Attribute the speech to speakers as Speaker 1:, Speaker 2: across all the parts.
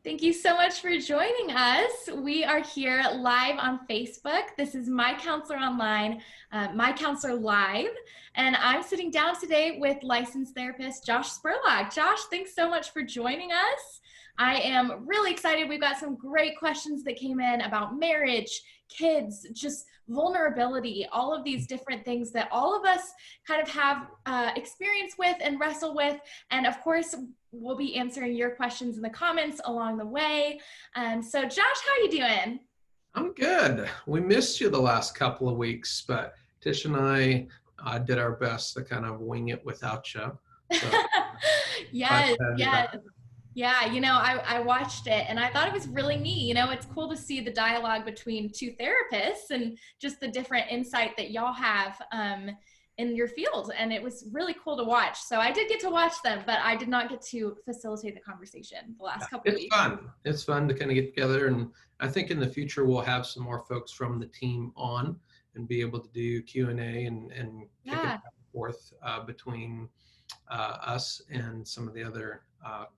Speaker 1: Thank you so much for joining us. We are here live on Facebook. This is My Counselor Online, My Counselor Live, and I'm sitting down today with licensed therapist Josh Spurlock. Josh, thanks so much for joining us. I am really excited. We've got some great questions that came in about marriage, kids, just vulnerability, all of these different things that all of us kind of have experience with and wrestle with. And of course, we'll be answering your questions in the comments along the way. So Josh, how you doing?
Speaker 2: I'm good. We missed you the last couple of weeks, but Tish and I did our best to kind of wing it without you. So
Speaker 1: Yes,
Speaker 2: you're back.
Speaker 1: yes. Yeah, I watched it and I thought it was really neat. It's cool to see the dialogue between two therapists and just the different insight that y'all have in your field. And it was really cool to watch. So I did get to watch them, but I did not get to facilitate the conversation the last couple of
Speaker 2: It's
Speaker 1: weeks.
Speaker 2: fun. It's fun to kind of get together. And I think in the future, we'll have some more folks from the team on and be able to do Q&A and kick it
Speaker 1: Yeah.
Speaker 2: back and forth between us and some of the other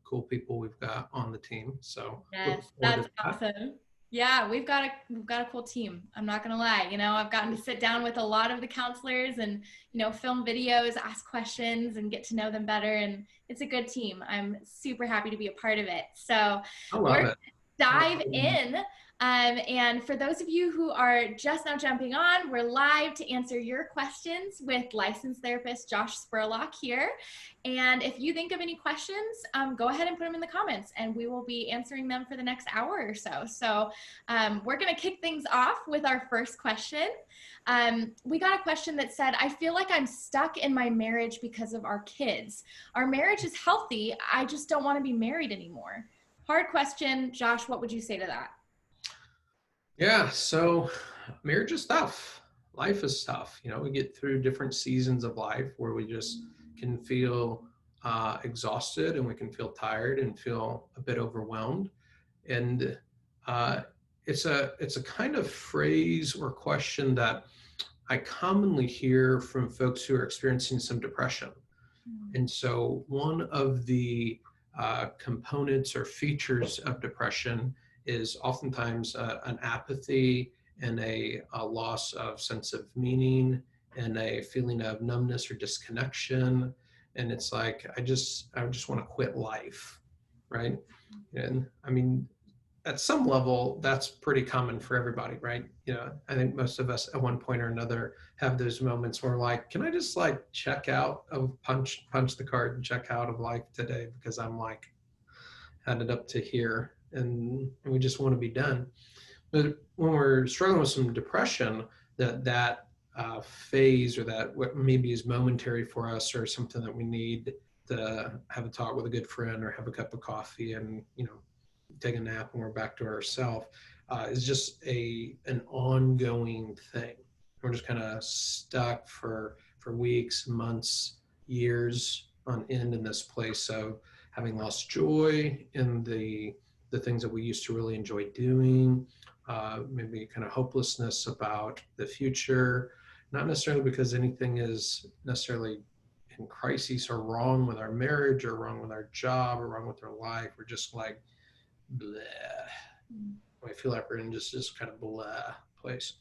Speaker 2: cool people we've got on the team. So looking
Speaker 1: Yes,
Speaker 2: forward
Speaker 1: that's
Speaker 2: to that.
Speaker 1: awesome. Yeah, we've got a cool team. I'm not gonna lie. I've gotten to sit down with a lot of the counselors and film videos, ask questions, and get to know them better. And it's a good team. I'm super happy to be a part of it. So
Speaker 2: I
Speaker 1: we're
Speaker 2: love
Speaker 1: gonna
Speaker 2: it.
Speaker 1: dive in. And for those of you who are just now jumping on, we're live to answer your questions with licensed therapist Josh Spurlock here. And if you think of any questions, go ahead and put them in the comments and we will be answering them for the next hour or so. So we're going to kick things off with our first question. We got a question that said, I feel like I'm stuck in my marriage because of our kids. Our marriage is healthy. I just don't want to be married anymore. Hard question. Josh, what would you say to that?
Speaker 2: Yeah, so marriage is tough. Life is tough. We get through different seasons of life where we just can feel exhausted and we can feel tired and feel a bit overwhelmed. And uh, it's a kind of phrase or question that I commonly hear from folks who are experiencing some depression. And so one of the components or features of depression is oftentimes an apathy and a loss of sense of meaning and a feeling of numbness or disconnection. And it's like, I just want to quit life, right? And I mean, at some level, that's pretty common for everybody, right? I think most of us at one point or another have those moments where like, can I just like check out of punch the card and check out of life today because I'm like headed up to here and we just want to be done. But when we're struggling with some depression, that phase or that what maybe is momentary for us or something that we need to have a talk with a good friend or have a cup of coffee and take a nap and we're back to ourselves is just an ongoing thing. We're just kind of stuck for weeks, months, years on end in this place of having lost joy in the things that we used to really enjoy doing, maybe kind of hopelessness about the future, not necessarily because anything is necessarily in crisis or wrong with our marriage or wrong with our job or wrong with our life. We're just like, bleh. I feel like we're in just kind of blah place,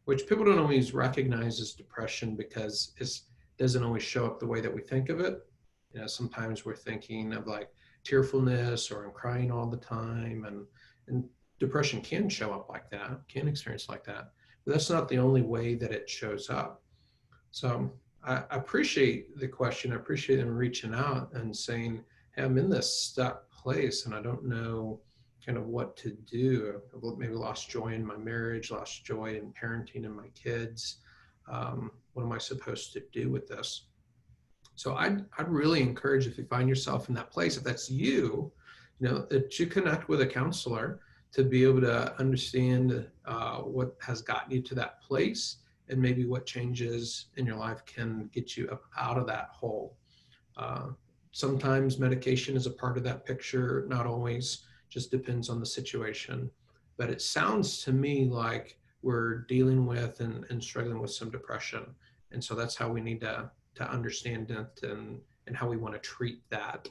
Speaker 2: which people don't always recognize as depression because it doesn't always show up the way that we think of it. Sometimes we're thinking of like tearfulness or I'm crying all the time, and depression can show up like that, can experience like that, but that's not the only way that it shows up. So I appreciate the question. I appreciate them reaching out and saying, hey, I'm in this stuck place and I don't know kind of what to do. I've maybe lost joy in my marriage, lost joy in parenting and my kids. What am I supposed to do with this? So I'd really encourage, if you find yourself in that place, if that's you, that you connect with a counselor to be able to understand what has gotten you to that place and maybe what changes in your life can get you up out of that hole. Sometimes medication is a part of that picture, not always, just depends on the situation. But it sounds to me like we're dealing with and struggling with some depression. And so that's how we need to understand it and how we want to treat that.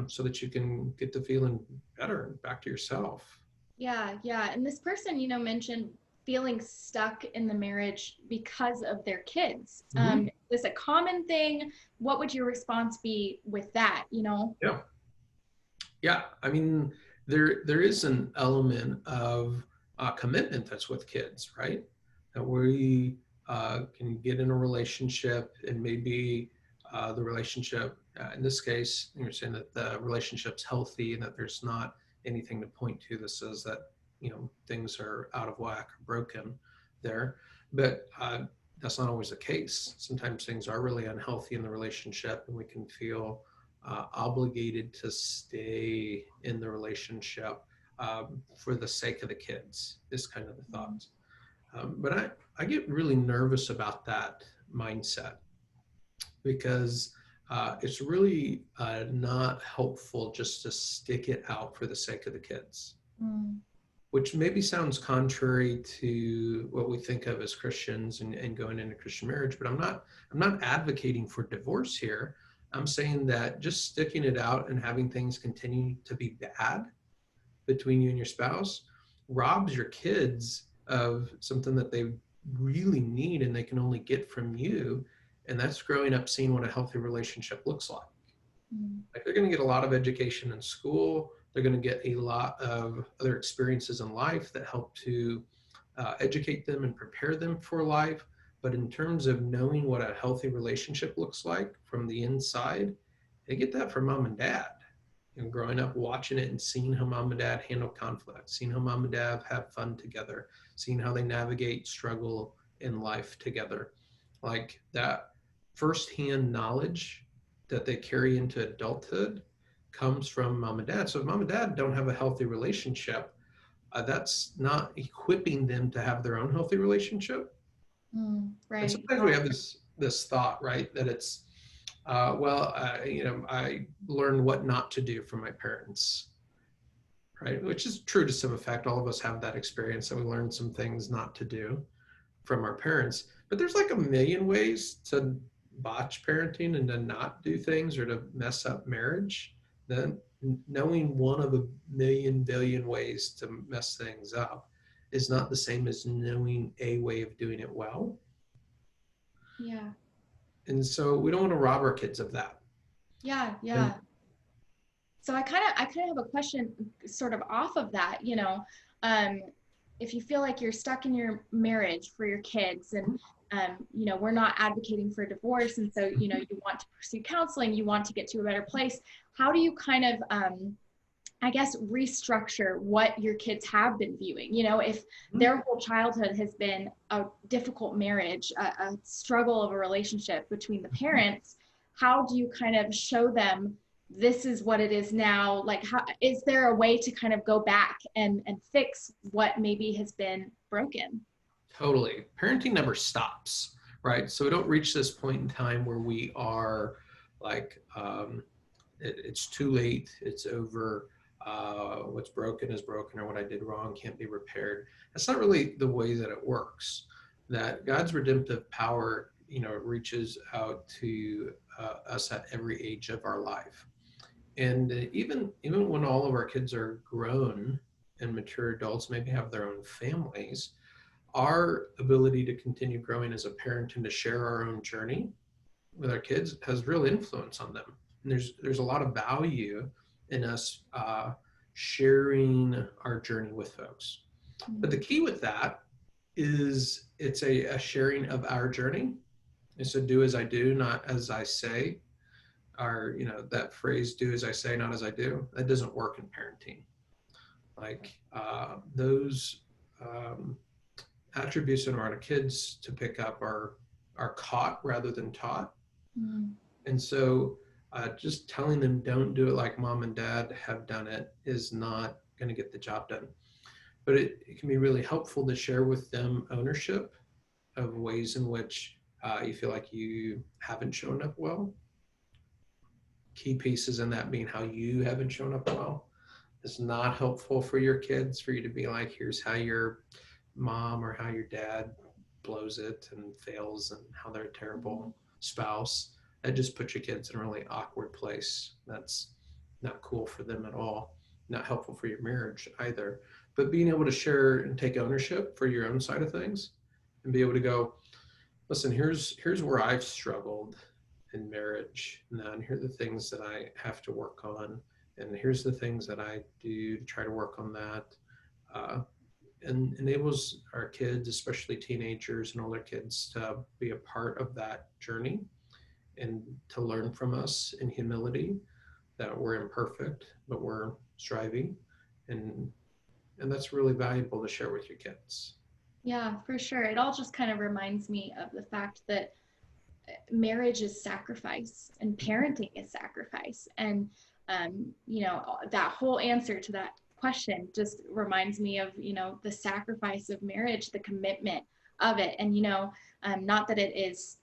Speaker 2: so that you can get to feeling better and back to yourself.
Speaker 1: Yeah, yeah. And this person, mentioned feeling stuck in the marriage because of their kids.
Speaker 2: Mm-hmm.
Speaker 1: Is this a common thing? What would your response be with that,
Speaker 2: Yeah. Yeah, I mean, there is an element of commitment that's with kids, right? That we can get in a relationship, and maybe the relationship, in this case, you're saying that the relationship's healthy and that there's not anything to point to that says that things are out of whack or broken there, but that's not always the case. Sometimes things are really unhealthy in the relationship, and we can feel obligated to stay in the relationship for the sake of the kids, is kind of the thought. But I get really nervous about that mindset because it's really not helpful just to stick it out for the sake of the kids,
Speaker 1: Mm,
Speaker 2: which maybe sounds contrary to what we think of as Christians and going into Christian marriage. But I'm not advocating for divorce here. I'm saying that just sticking it out and having things continue to be bad between you and your spouse robs your kids of something that they really need and they can only get from you. And that's growing up seeing what a healthy relationship looks like.
Speaker 1: mm,
Speaker 2: Like, they're going to get a lot of education in school. They're going to get a lot of other experiences in life that help to educate them and prepare them for life. But in terms of knowing what a healthy relationship looks like from the inside, they get that from mom and dad. And growing up watching it and seeing how mom and dad handle conflict, seeing how mom and dad have fun together, seeing how they navigate struggle in life together. Like, that firsthand knowledge that they carry into adulthood comes from mom and dad. So if mom and dad don't have a healthy relationship, that's not equipping them to have their own healthy relationship. And
Speaker 1: right.
Speaker 2: sometimes we have this thought, right, that it's I learned what not to do from my parents, right? Which is true to some effect. All of us have that experience, that we learn some things not to do from our parents. But there's like a million ways to botch parenting and to not do things or to mess up marriage. Then knowing one of a million billion ways to mess things up is not the same as knowing a way of doing it well.
Speaker 1: Yeah.
Speaker 2: And so we don't want to rob our kids of that.
Speaker 1: Yeah,
Speaker 2: And
Speaker 1: yeah. So I kind of have a question sort of off of that, um, if you feel like you're stuck in your marriage for your kids and we're not advocating for divorce, and so you want to pursue counseling, you want to get to a better place. How do you kind of I guess restructure what your kids have been viewing? If their whole childhood has been a difficult marriage, a struggle of a relationship between the parents, how do you kind of show them this is what it is now? Like, how is there a way to kind of go back and fix what maybe has been broken?
Speaker 2: totally. Parenting never stops, right? So we don't reach this point in time where we are like, it's too late, it's over, what's broken is broken, or what I did wrong can't be repaired. That's not really the way that it works. That God's redemptive power, reaches out to us at every age of our life. And even when all of our kids are grown and mature adults, maybe have their own families, our ability to continue growing as a parent and to share our own journey with our kids has real influence on them. And there's a lot of value in us sharing our journey with folks. But the
Speaker 1: Mm,
Speaker 2: key with that is it's a sharing of our journey. And so do as I do, not as I say. Or that phrase, do as I say, not as I do, that doesn't work in parenting. Like, those um, attributes in our kids to pick up are caught rather than taught.
Speaker 1: mm,
Speaker 2: And so just telling them don't do it like mom and dad have done it is not going to get the job done. But it can be really helpful to share with them ownership of ways in which you feel like you haven't shown up well. Key pieces in that being how you haven't shown up well. It's not helpful for your kids for you to be like, here's how your mom or how your dad blows it and fails and how they're a
Speaker 1: mm,
Speaker 2: terrible spouse. That just puts your kids in a really awkward place. That's not cool for them at all, not helpful for your marriage either. But being able to share and take ownership for your own side of things and be able to go, listen, here's where I've struggled in marriage, and here are the things that I have to work on, and here's the things that I do to try to work on that. And enables our kids, especially teenagers and older kids, to be a part of that journey and to learn from us in humility that we're imperfect, but we're striving. And and that's really valuable to share with your kids.
Speaker 1: Yeah, for sure. It all just kind of reminds me of the fact that marriage is sacrifice and parenting is sacrifice. And, that whole answer to that question just reminds me of, the sacrifice of marriage, the commitment of it. And, not that it is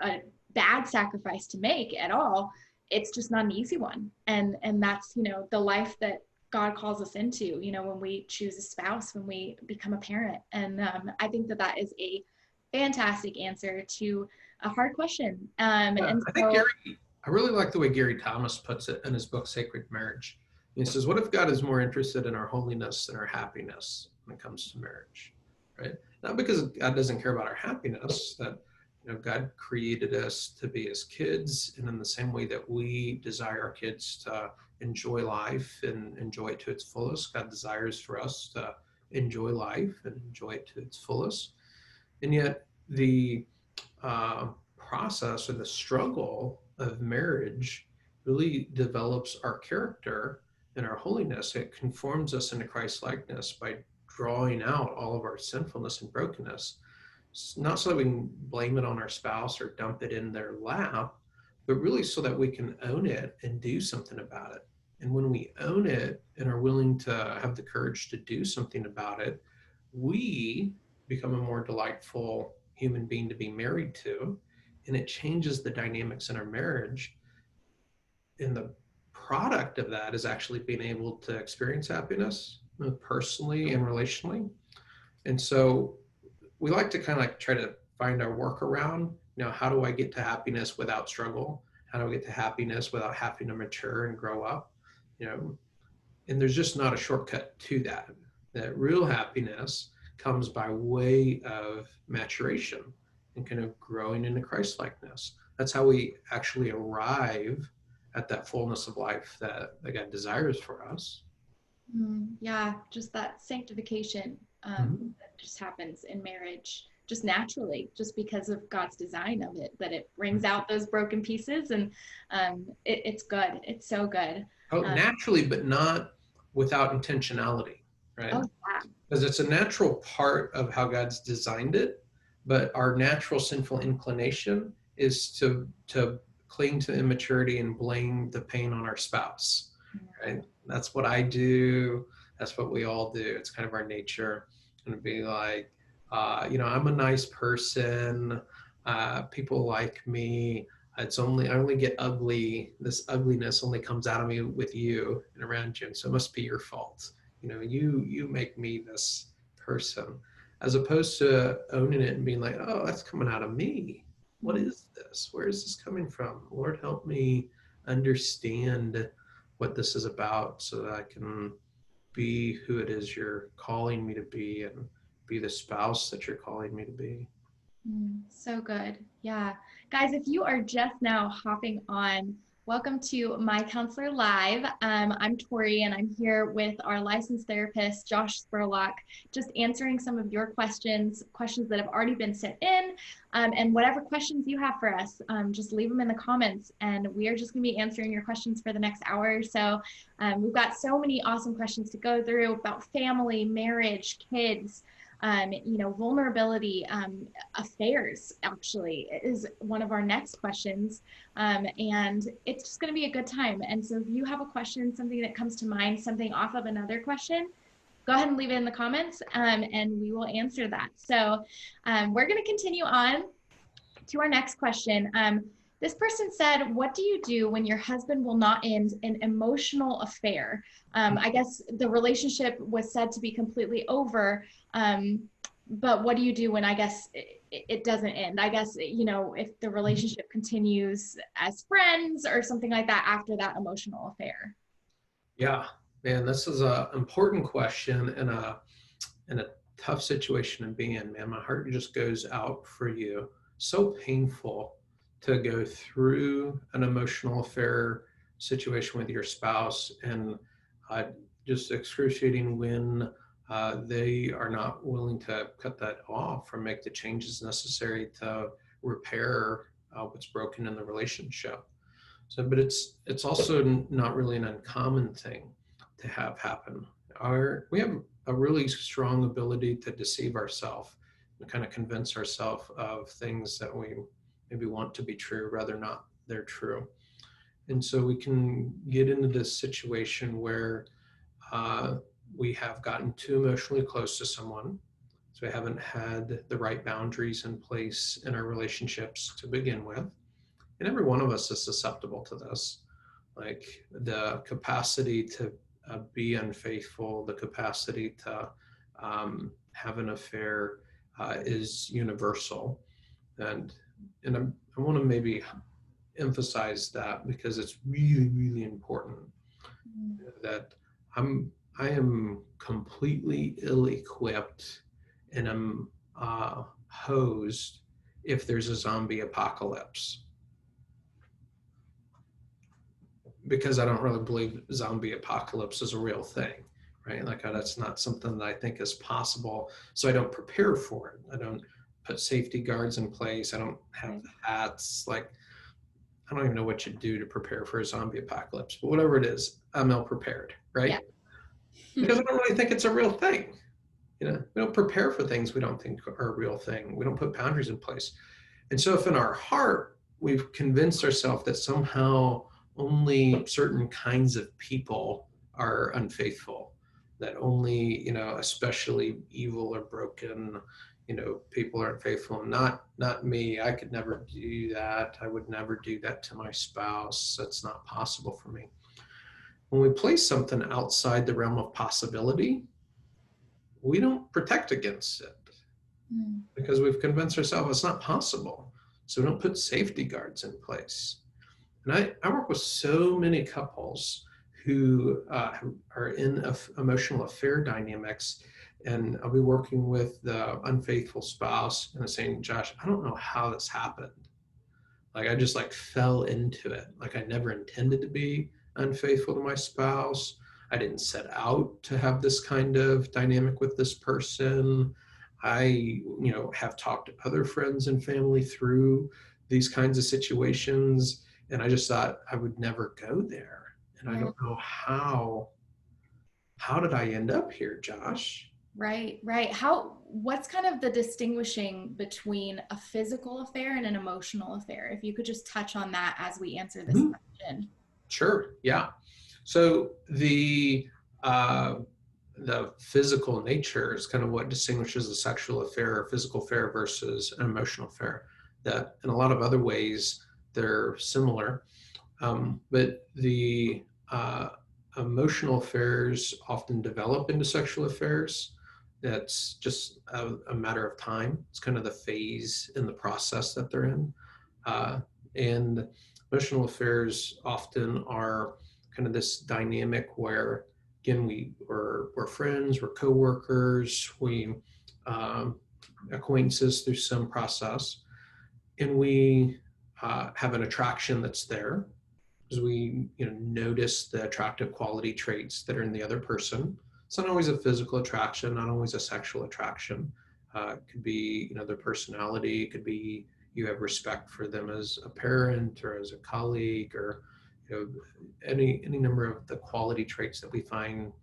Speaker 1: a bad sacrifice to make at all. It's just not an easy one. And that's, the life that God calls us into, when we choose a spouse, when we become a parent. And I think that that is a fantastic answer to a hard question.
Speaker 2: Yeah,
Speaker 1: And
Speaker 2: I think
Speaker 1: so,
Speaker 2: I really like the way Gary Thomas puts it in his book, Sacred Marriage. He says, what if God is more interested in our holiness than our happiness when it comes to marriage, right? Not because God doesn't care about our happiness, that God created us to be his kids, and in the same way that we desire our kids to enjoy life and enjoy it to its fullest, God desires for us to enjoy life and enjoy it to its fullest. And yet the process or the struggle of marriage really develops our character and our holiness. It conforms us into Christ likeness by drawing out all of our sinfulness and brokenness. It's not so that we can blame it on our spouse or dump it in their lap, but really so that we can own it and do something about it. And when we own it and are willing to have the courage to do something about it, we become a more delightful human being to be married to, and it changes the dynamics in our marriage. And the product of that is actually being able to experience happiness personally and relationally. And so we like to kind of like try to find our workaround. How do I get to happiness without struggle? How do I get to happiness without having to mature and grow up? You know, and there's just not a shortcut to that. That real happiness comes by way of maturation and kind of growing into Christ likeness. That's how we actually arrive at that fullness of life that God desires for us.
Speaker 1: yeah, just that sanctification
Speaker 2: Mhm.
Speaker 1: that just happens in marriage just naturally, just because of God's design of it, that it brings out those broken pieces. And it's good. It's so good.
Speaker 2: Oh,
Speaker 1: Um,
Speaker 2: naturally, but not without intentionality,
Speaker 1: oh,
Speaker 2: right?
Speaker 1: yeah.
Speaker 2: Because it's a natural part of how God's designed it, but our natural sinful inclination is to cling to immaturity and blame the pain on our spouse, right? That's what I do. That's what we all do. It's kind of our nature, and be like, I'm a nice person. People like me. I only get ugly. This ugliness only comes out of me with you and around you, and so it must be your fault. You make me this person, as opposed to owning it and being like, oh, that's coming out of me. What
Speaker 1: Mm,
Speaker 2: is this? Where is this coming from? Lord, help me understand what this is about so that I can be who it is you're calling me to be and be the spouse that you're calling me to be.
Speaker 1: so good. Yeah. Guys, if you are just now hopping on, welcome to My Counselor Live. I'm Tori, and I'm here with our licensed therapist, Josh Spurlock, just answering some of your questions that have already been sent in, and whatever questions you have for us, just leave them in the comments, and we are just going to be answering your questions for the next hour or so. We've got so many awesome questions to go through about family, marriage, kids, vulnerability, affairs actually is one of our next questions. And it's just going to be a good time. And so if you have a question, something that comes to mind, something off of another question, go ahead and leave it in the comments, and we will answer that. So we're going to continue on to our next question. This person said, what do you do when your husband will not end an emotional affair? I guess the relationship was said to be completely over, but what do you do when, I guess, it doesn't end. I guess, if the relationship continues as friends or something like that after that emotional affair.
Speaker 2: Yeah, man, this is a important question and a tough situation to be in, man. My heart just goes out for you. So painful to go through an emotional affair situation with your spouse, and uh, just excruciating when they are not willing to cut that off or make the changes necessary to repair what's broken in the relationship. So, but it's also not really an uncommon thing to have happen. We have a really strong ability to deceive ourselves and kind of convince ourselves of things that we maybe want to be true, rather not they're true. And so we can get into this situation where uh, we have gotten too emotionally close to someone. So we haven't had the right boundaries in place in our relationships to begin with. And every one of us is susceptible to this. Like the capacity to be unfaithful, the capacity to have an affair is universal. And I want to maybe emphasize that because it's really, really important that I am completely ill-equipped and am hosed if there's a zombie apocalypse, because I don't really believe zombie apocalypse is a real thing, right? Like that's not something that I think is possible. So I don't prepare for it. I don't put safety guards in place. I don't have the hats. Like I don't even know what you do to prepare for a zombie apocalypse, but whatever it is, I'm ill prepared, right?
Speaker 1: Yeah.
Speaker 2: Because I don't really think it's a real thing. We don't prepare for things we don't think are a real thing. We don't put boundaries in place. And so if in our heart we've convinced ourselves that somehow only certain kinds of people are unfaithful, that only, especially evil or broken, people are unfaithful, not me. I could never do that. I would never do that to my spouse. That's not possible for me. When we place something outside the realm of possibility, we don't protect against it because we've convinced ourselves it's not possible. So we don't put safety guards in place. And I work with so many couples who are in emotional affair dynamics, and I'll be working with the unfaithful spouse and saying, Josh, I don't know how this happened. Like I just like fell into it. Like I never intended to be unfaithful to my spouse. I didn't set out to have this kind of dynamic with this person. I, have talked to other friends and family through these kinds of situations, and I just thought I would never go there. And I
Speaker 1: Yeah.
Speaker 2: don't know how did I end up here, Josh?
Speaker 1: Right. What's kind of the distinguishing between a physical affair and an emotional affair? If you could just touch on that as we answer this
Speaker 2: Mhm.
Speaker 1: question.
Speaker 2: Sure. Yeah. So the physical nature is kind of what distinguishes a sexual affair or physical affair versus an emotional affair. That in a lot of other ways they're similar, but the emotional affairs often develop into sexual affairs. That's just a matter of time. It's kind of the phase in the process that they're in. And emotional affairs often are kind of this dynamic where, again, we're friends, we're coworkers, we acquaintances through some process, and we have an attraction that's there because we notice the attractive quality traits that are in the other person. It's not always a physical attraction, not always a sexual attraction. It could be their personality. It could be you have respect for them as a parent or as a colleague, or any number of the quality traits that we find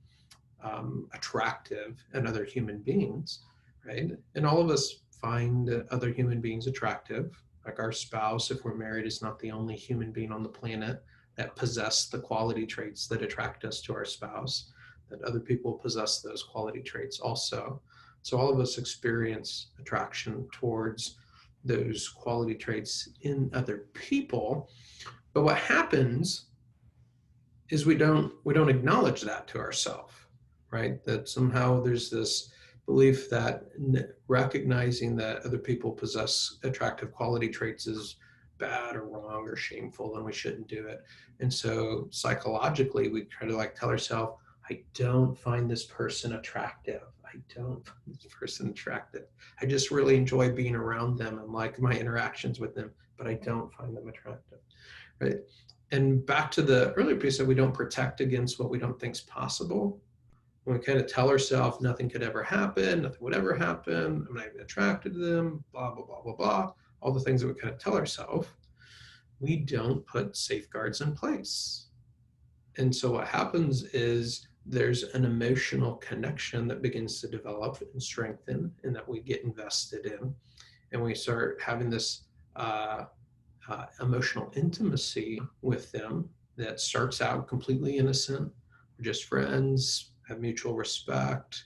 Speaker 2: attractive in other human beings, right? And all of us find other human beings attractive. Like our spouse, if we're married, is not the only human being on the planet that possess the quality traits that attract us to our spouse, that other people possess those quality traits also. So all of us experience attraction towards those quality traits in other people. But what happens is we don't acknowledge that to ourselves, right? That somehow there's this belief that recognizing that other people possess attractive quality traits is bad or wrong or shameful, and we shouldn't do it. And so psychologically, we try to like tell ourselves, I don't find this person attractive. I don't find this person attractive. I just really enjoy being around them and like my interactions with them, but I don't find them attractive, right? And back to the earlier piece that we don't protect against what we don't think is possible. When we kind of tell ourselves nothing could ever happen, nothing would ever happen, I'm not even attracted to them, blah, blah, blah, blah, blah, all the things that we kind of tell ourselves, we don't put safeguards in place. And so what happens is there's an emotional connection that begins to develop and strengthen and that we get invested in. And we start having this emotional intimacy with them that starts out completely innocent. We're just friends, have mutual respect,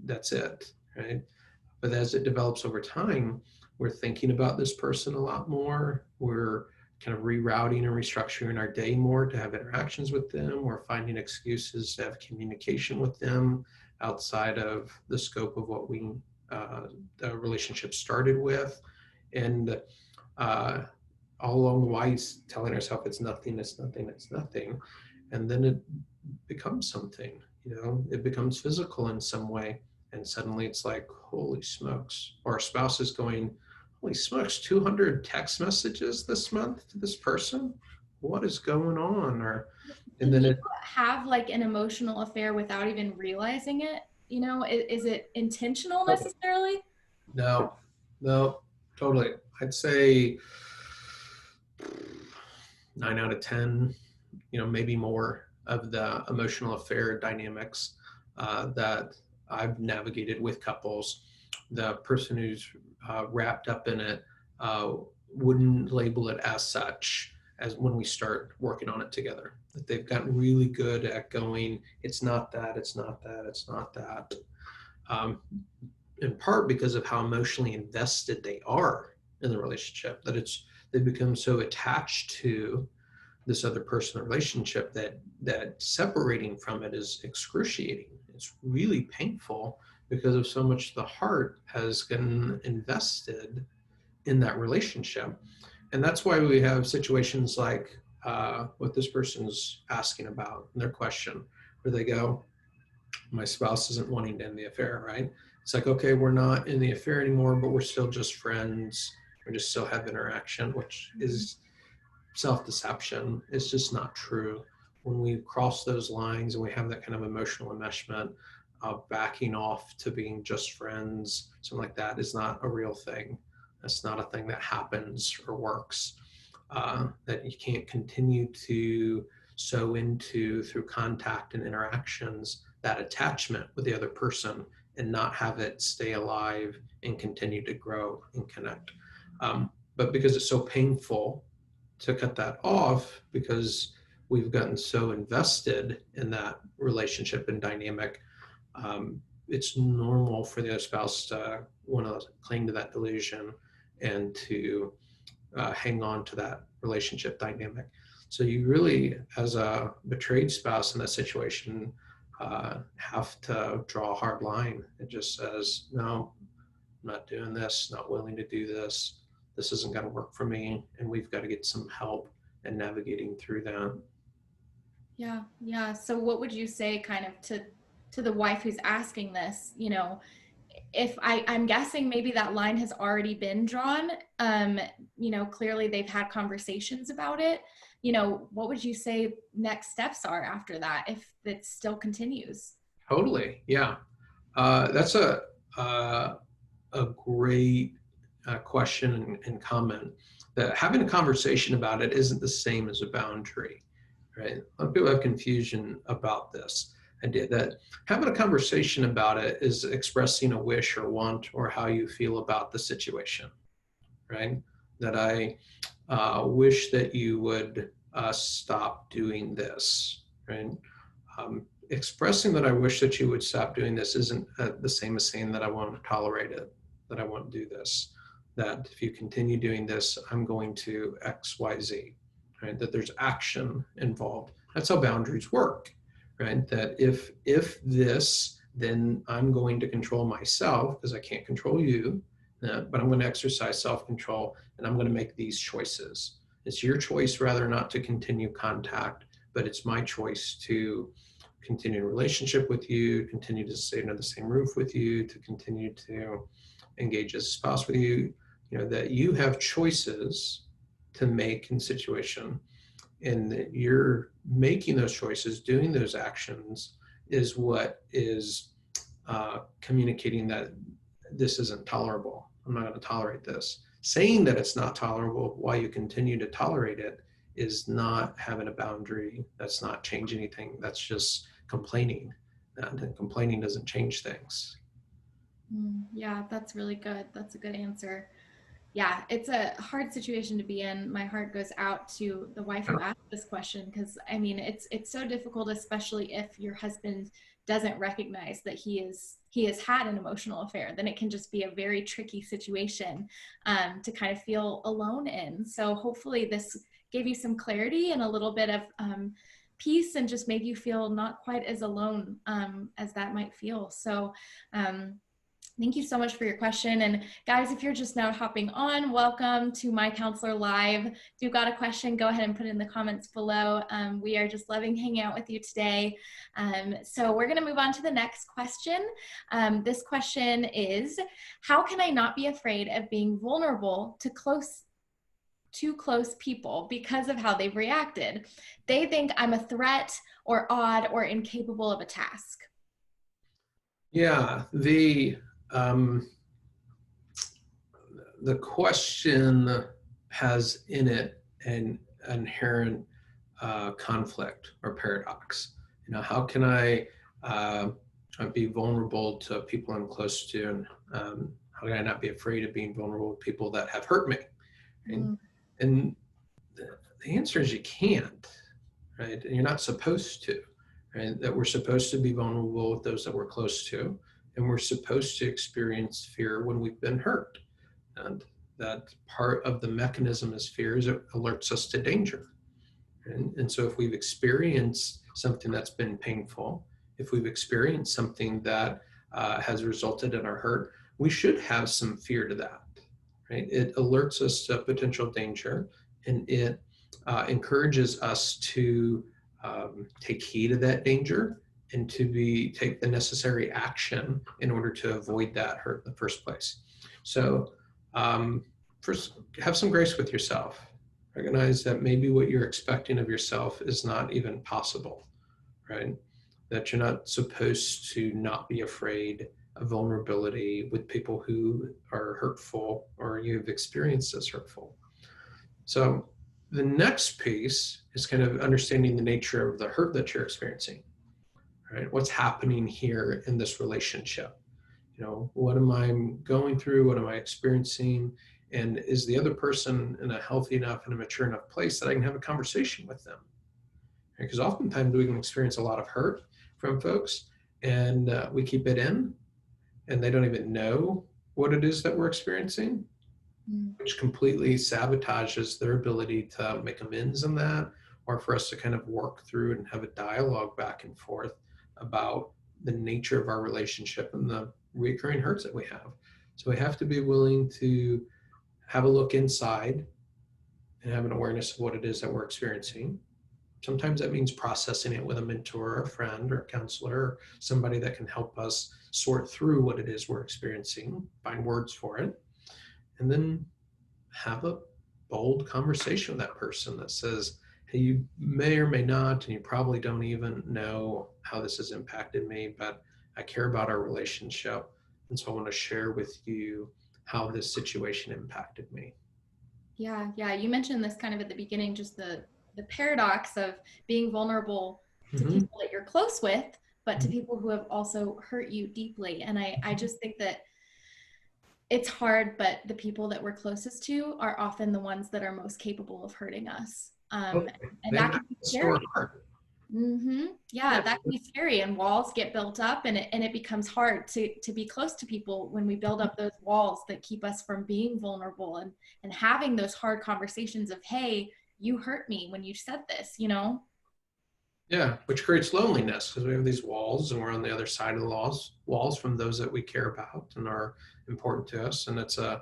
Speaker 2: that's it, right? But as it develops over time, we're thinking about this person a lot more. We're kind of rerouting and restructuring our day more to have interactions with them. We're finding excuses to have communication with them outside of the scope of what the relationship started with. And all along the way, telling ourselves it's nothing, it's nothing, it's nothing. And then it becomes something, it becomes physical in some way. And suddenly it's like, holy smokes. Or our spouse is going, holy smokes, 200 text messages this month to this person? What is going on? And
Speaker 1: Can
Speaker 2: then
Speaker 1: you
Speaker 2: it
Speaker 1: have like an emotional affair without even realizing it? Is it intentional necessarily?
Speaker 2: no, no, totally. I'd say 9 out of 10, maybe more of the emotional affair dynamics that I've navigated with couples, the person who's wrapped up in it wouldn't label it as such as when we start working on it together. That they've gotten really good at going, it's not that, it's not that, it's not that. In part because of how emotionally invested they are in the relationship, that they've become so attached to this other person relationship that separating from it is excruciating. It's really painful because of so much the heart has been invested in that relationship. And that's why we have situations like what this person's asking about in their question, where they go, my spouse isn't wanting to end the affair, right? It's like, okay, we're not in the affair anymore, but we're still just friends. We just still have interaction, which is self-deception. It's just not true. When we cross those lines and we have that kind of emotional enmeshment, backing off to being just friends, something like that is not a real thing. That's not a thing that happens or works. That you can't continue to sow into through contact and interactions, that attachment with the other person, and not have it stay alive and continue to grow and connect. But because it's so painful to cut that off, because we've gotten so invested in that relationship and dynamic, it's normal for the other spouse to want to cling to that delusion and to hang on to that relationship dynamic. So you really, as a betrayed spouse in that situation, have to draw a hard line. It just says, no, I'm not doing this, not willing to do this. This isn't going to work for me. And we've got to get some help in navigating through that.
Speaker 1: Yeah, yeah. So what would you say kind of to the wife who's asking this, if I'm guessing maybe that line has already been drawn, clearly they've had conversations about it. What would you say next steps are after that if it still continues?
Speaker 2: Totally. Yeah. That's a great question and comment, that having a conversation about it isn't the same as a boundary, right? A lot of people have confusion about this idea that having a conversation about it is expressing a wish or want or how you feel about the situation, right? That I wish that you would stop doing this, right? Expressing that I wish that you would stop doing this isn't the same as saying that I won't tolerate it, that I won't do this, that if you continue doing this, I'm going to X, Y, Z, right? That there's action involved. That's how boundaries work, right? That if this then I'm going to control myself because I can't control you, but I'm going to exercise self-control and I'm going to make these choices. It's your choice rather not to continue contact, but it's my choice to continue a relationship with you, continue to stay under the same roof with you, to continue to engage as a spouse with you, that you have choices to make in situation, and that you're making those choices, doing those actions is what is communicating that this isn't tolerable. I'm not going to tolerate this. Saying that it's not tolerable while you continue to tolerate it is not having a boundary. That's not change anything. That's just complaining. And complaining doesn't change things.
Speaker 1: Yeah, that's really good. That's a good answer. Yeah, it's a hard situation to be in. My heart goes out to the wife who asked this question because I mean it's so difficult, especially if your husband doesn't recognize that he has had an emotional affair. Then it can just be a very tricky situation to kind of feel alone in. So hopefully this gave you some clarity and a little bit of peace and just made you feel not quite as alone as that might feel. So thank you so much for your question. And guys, if you're just now hopping on, welcome to My Counselor Live. If you've got a question, go ahead and put it in the comments below. We are just loving hanging out with you today. So we're gonna move on to the next question. This question is, how can I not be afraid of being vulnerable to close people because of how they've reacted? They think I'm a threat or odd or incapable of a task.
Speaker 2: Yeah, um, the question has in it an inherent conflict or paradox. How can I be vulnerable to people I'm close to, and how can I not be afraid of being vulnerable with people that have hurt me? And the answer is you can't, right? And you're not supposed to, right? That we're supposed to be vulnerable with those that we're close to, and we're supposed to experience fear when we've been hurt. And that part of the mechanism is fear, is it alerts us to danger. And so if we've experienced something that's been painful, if we've experienced something that has resulted in our hurt, we should have some fear to that, right? It alerts us to potential danger, and it encourages us to take heed of that danger and to take the necessary action in order to avoid that hurt in the first place. So first, have some grace with yourself. Recognize that maybe what you're expecting of yourself is not even possible, right? That you're not supposed to not be afraid of vulnerability with people who are hurtful or you've experienced as hurtful. So the next piece is kind of understanding the nature of the hurt that you're experiencing, right? What's happening here in this relationship? What am I going through? What am I experiencing? And is the other person in a healthy enough and a mature enough place that I can have a conversation with them? Because oftentimes we can experience a lot of hurt from folks, and we keep it in, and they don't even know what it is that we're experiencing, which completely sabotages their ability to make amends in that, or for us to kind of work through and have a dialogue back and forth about the nature of our relationship and the recurring hurts that we have. So we have to be willing to have a look inside and have an awareness of what it is that we're experiencing. Sometimes that means processing it with a mentor or a friend or a counselor or somebody that can help us sort through what it is we're experiencing, find words for it, and then have a bold conversation with that person that says, hey, you may or may not, and you probably don't even know how this has impacted me, but I care about our relationship. And so I want to share with you how this situation impacted me.
Speaker 1: Yeah, yeah. You mentioned this kind of at the beginning, just the paradox of being vulnerable to people that you're close with, but to people who have also hurt you deeply. And I just think that it's hard, but the people that we're closest to are often the ones that are most capable of hurting us. And that can be scary. Yeah, that can be scary, and walls get built up, and it becomes hard to be close to people when we build up those walls that keep us from being vulnerable and having those hard conversations of, hey, you hurt me when you said this.
Speaker 2: Yeah, which creates loneliness because we have these walls and we're on the other side of the walls from those that we care about and are important to us. And it's a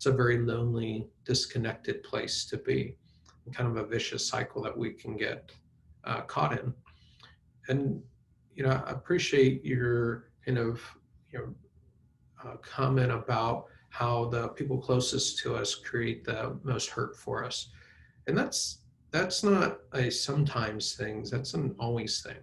Speaker 2: very lonely, disconnected place to be, kind of a vicious cycle that we can get caught in. And I appreciate your kind of you know comment about how the people closest to us create the most hurt for us, and that's not a sometimes thing. That's an always thing.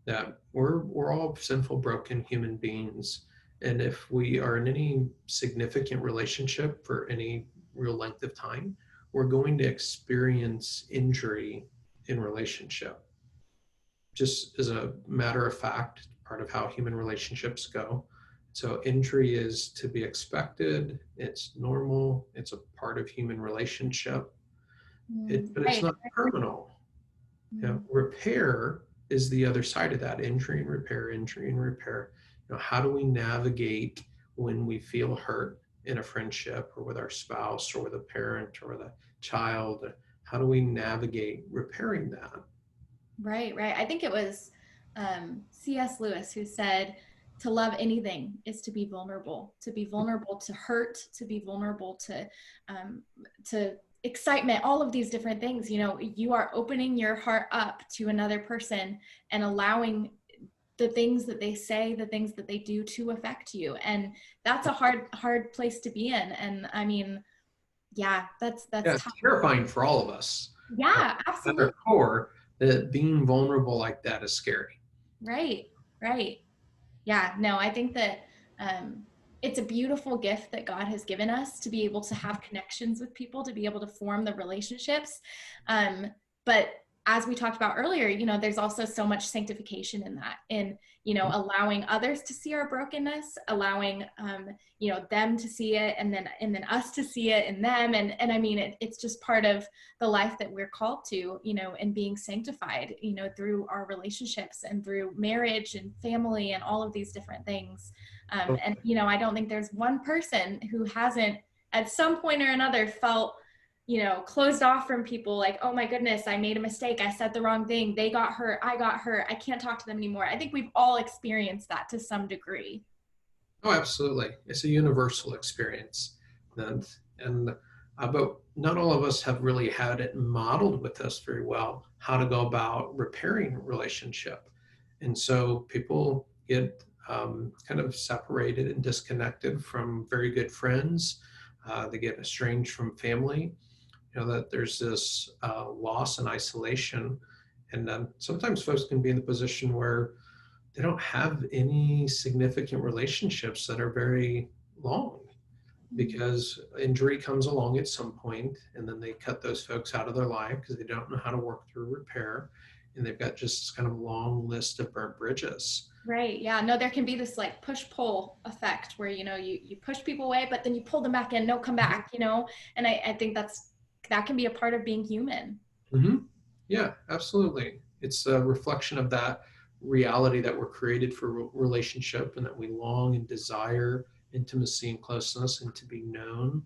Speaker 2: That we're all sinful, broken human beings, and if we are in any significant relationship for any real length of time, we're going to experience injury in relationship. Just as a matter of fact, part of how human relationships go. So injury is to be expected. It's normal. It's a part of human relationship. But it's
Speaker 1: Right.
Speaker 2: not terminal.
Speaker 1: Mm.
Speaker 2: Repair is the other side of that. Injury and repair, injury and repair. How do we navigate when we feel hurt in a friendship or with our spouse or with a parent or with a child? How do we navigate repairing that?
Speaker 1: Right, right. I think it was C.S. Lewis who said to love anything is to be vulnerable to hurt, to be vulnerable um, to excitement, all of these different things. You know, you are opening your heart up to another person and allowing the things that they say, the things that they do to affect you. And that's a hard place to be in. And I mean, yeah, that's
Speaker 2: Yeah, it's
Speaker 1: tough.
Speaker 2: terrifying for all of us. Uh,
Speaker 1: Yeah,
Speaker 2: at our
Speaker 1: absolutely.
Speaker 2: core, that being vulnerable like that is scary.
Speaker 1: Right, right. Yeah, no, I think that it's a beautiful gift that God has given us to be able to have connections with people, to be able to form the relationships. But as we talked about earlier, you know, there's also so much sanctification in that, in, you know, allowing others to see our brokenness, allowing, you know, them to see it, and then us to see it in them. And I mean, it's just part of the life that we're called to, you know, and being sanctified, you know, through our relationships and through marriage and family and all of these different things. And, you know, I don't think there's one person who hasn't at some point or another felt, you know, closed off from people like, oh my goodness, I made a mistake. I said the wrong thing. They got hurt. I got hurt. I can't talk to them anymore. I think we've all experienced that to some degree.
Speaker 2: Oh, absolutely. It's a universal experience. And, but not all of us have really had it modeled with us very well how to go about repairing relationship. And so people get kind of separated and disconnected from very good friends. They get estranged from family. That there's this loss and isolation. And sometimes folks can be in the position where they don't have any significant relationships that are very long because injury comes along at some point and then they cut those folks out of their life because they don't know how to work through repair, and they've got just this kind of long list of burnt bridges.
Speaker 1: Right. Yeah. No, there can be this like push pull effect where, you know, you push people away, but then you pull them back in, no, come back, you know? And I think that can be a part of being human.
Speaker 2: Mm-hmm. Yeah, absolutely. It's a reflection of that reality that we're created for relationship and that we long and desire intimacy and closeness and to be known,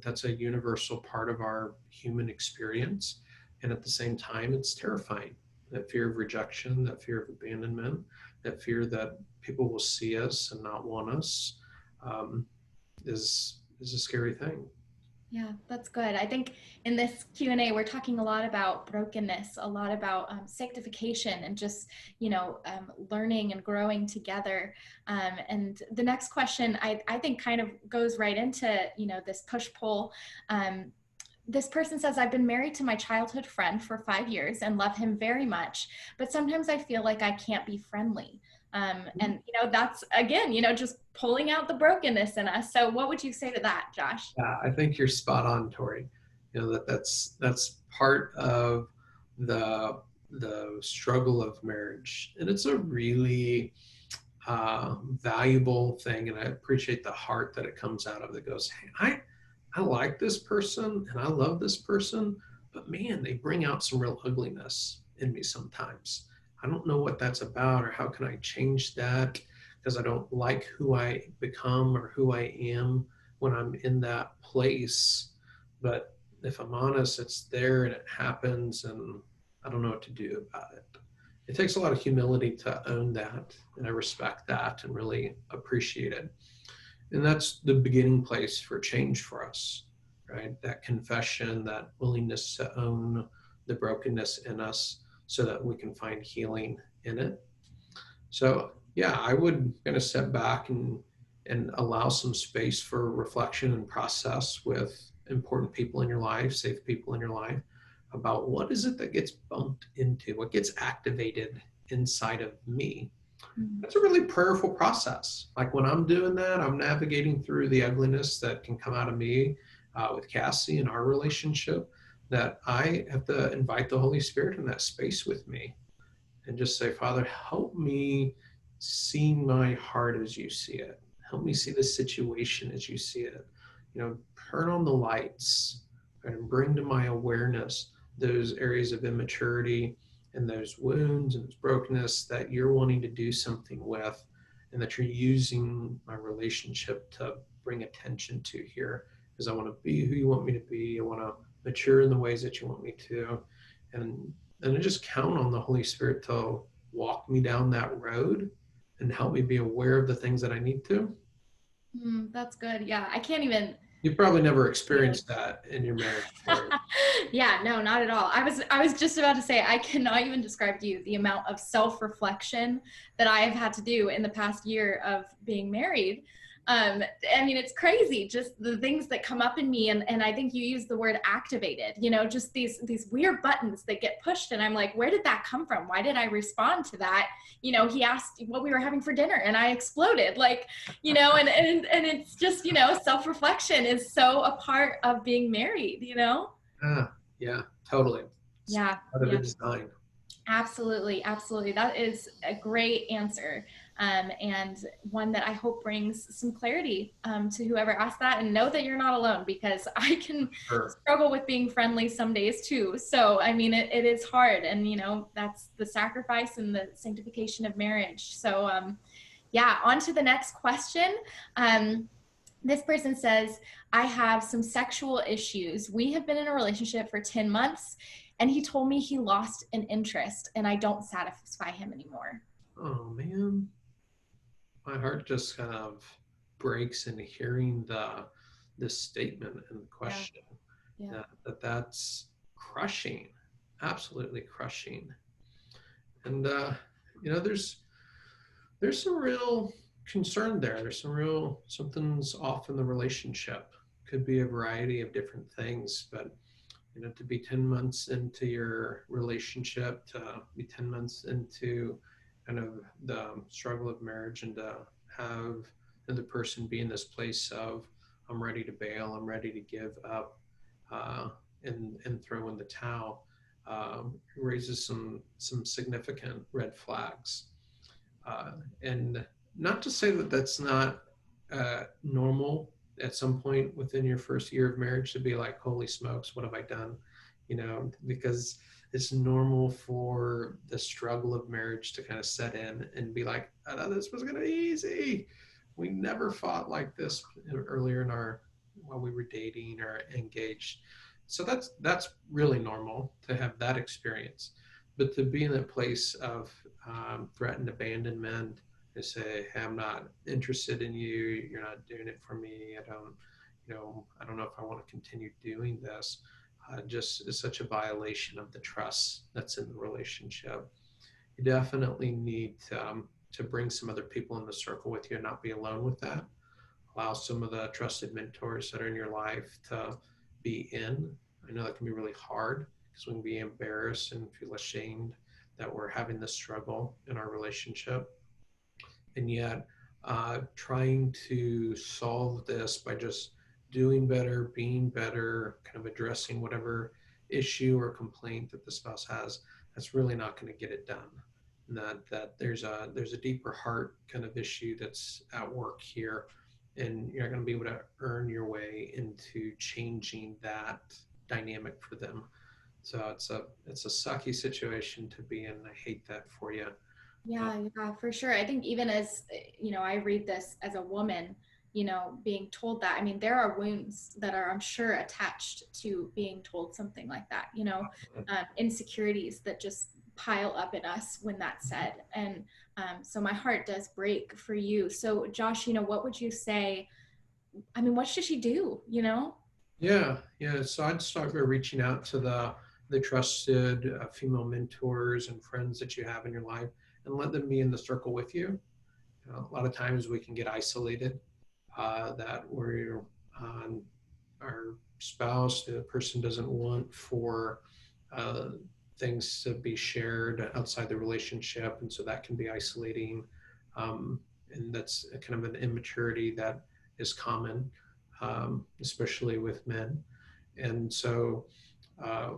Speaker 2: that's a universal part of our human experience. And at the same time, it's terrifying. That fear of rejection, that fear of abandonment, that fear that people will see us and not want us um, is a scary thing.
Speaker 1: Yeah, that's good. I think in this Q&A, we're talking a lot about brokenness, a lot about sanctification and just, you know, learning and growing together. And the next question I think kind of goes right into, you know, this push-pull. This person says, I've been married to my childhood friend for 5 years and love him very much, but sometimes I feel like I can't be friendly. And, you know, that's, again, you know, just pulling out the brokenness in us. So what would you say to that, Josh?
Speaker 2: Yeah, I think you're spot on, Tori. That's part of the struggle of marriage, and it's a really valuable thing. And I appreciate the heart that it comes out of that goes, hey, I like this person and I love this person, but man, they bring out some real ugliness in me sometimes. I don't know what that's about or how can I change that because I don't like who I become or who I am when I'm in that place. But if I'm honest, it's there and it happens, and I don't know what to do about it. it takes a lot of humility to own that. And I respect that and really appreciate it. And that's the beginning place for change for us, right? That confession, that willingness to own the brokenness in us so that we can find healing in it. So yeah, I would kind of step back and allow some space for reflection and process with important people in your life, safe people in your life, about what is it that gets bumped into, what gets activated inside of me.
Speaker 1: Mm.
Speaker 2: That's a really prayerful process. Like when I'm doing that, I'm navigating through the ugliness that can come out of me with Cassie and our relationship. That I have to invite the Holy Spirit in that space with me and just say, Father, help me see my heart as you see it. Help me see the situation as you see it. You know, turn on the lights and bring to my awareness those areas of immaturity and those wounds and those brokenness that you're wanting to do something with and that you're using my relationship to bring attention to here because I want to be who you want me to be. I want to mature in the ways that you want me to. And I just count on the Holy Spirit to walk me down that road and help me be aware of the things that I need to.
Speaker 1: That's good. Yeah, I can't even.
Speaker 2: You've probably never experienced that in your marriage story.
Speaker 1: Yeah, no, not at all. I was just about to say I cannot even describe to you the amount of self-reflection that I have had to do in the past year of being married. I mean, it's crazy, just the things that come up in me, and I think you use the word activated, just these weird buttons that get pushed, and I'm like, where did that come from? Why did I respond to that? He asked what we were having for dinner, and I exploded, like, and it's just, self-reflection is so a part of being married.
Speaker 2: Yeah, totally. It's
Speaker 1: Yeah,
Speaker 2: part of the
Speaker 1: yeah,
Speaker 2: design.
Speaker 1: absolutely, absolutely. That is a great answer, and one that I hope brings some clarity to whoever asked that. And know that you're not alone, because I can
Speaker 2: Sure.
Speaker 1: struggle with being friendly some days too. So, I mean, it is hard, and that's the sacrifice and the sanctification of marriage. So, yeah. On to the next question. This person says, I have some sexual issues. We have been in a relationship for 10 months, and he told me he lost an interest and I don't satisfy him anymore.
Speaker 2: Oh man, my heart just kind of breaks in hearing the statement and the
Speaker 1: Yeah,
Speaker 2: question.
Speaker 1: yeah,
Speaker 2: That's crushing, absolutely crushing. And there's some real concern there. There's some real something's off in the relationship. Could be a variety of different things, but to be 10 months into your relationship, to be 10 months into kind of the struggle of marriage, and to have the other person be in this place of, I'm ready to bail, I'm ready to give up, uh, and throw in the towel, raises some significant red flags. And not to say that that's not normal at some point within your first year of marriage to be like, holy smokes, what have I done? Because it's normal for the struggle of marriage to kind of set in and be like, I thought this was going to be easy. We never fought like this earlier in our while we were dating or engaged. So that's really normal to have that experience, but to be in that place of threatened abandonment, they say, hey, I'm not interested in you, you're not doing it for me, I don't know if I want to continue doing this, just is such a violation of the trust that's in the relationship. You definitely need to bring some other people in the circle with you and not be alone with that. Allow some of the trusted mentors that are in your life to be in. I know that can be really hard because we can be embarrassed and feel ashamed that we're having this struggle in our relationship. And yet, trying to solve this by just doing better, being better, kind of addressing whatever issue or complaint that the spouse has, that's really not going to get it done. And that there's a deeper heart kind of issue that's at work here, and you're not going to be able to earn your way into changing that dynamic for them. So it's a sucky situation to be in. I hate that for you. Uh,
Speaker 1: yeah, yeah, for sure. I think even as, I read this as a woman, being told that, I mean, there are wounds that are, I'm sure, attached to being told something like that, insecurities that just pile up in us when that's said. And so my heart does break for you. So Josh, what would you say? I mean, what should she do,
Speaker 2: Yeah. So I'd start by reaching out to the trusted female mentors and friends that you have in your life, and let them be in the circle with you. A lot of times we can get isolated, that we're on our spouse, the person doesn't want for uh, things to be shared outside the relationship, and so that can be isolating. Um, and that's a kind of an immaturity that is common, especially with men. And so uh,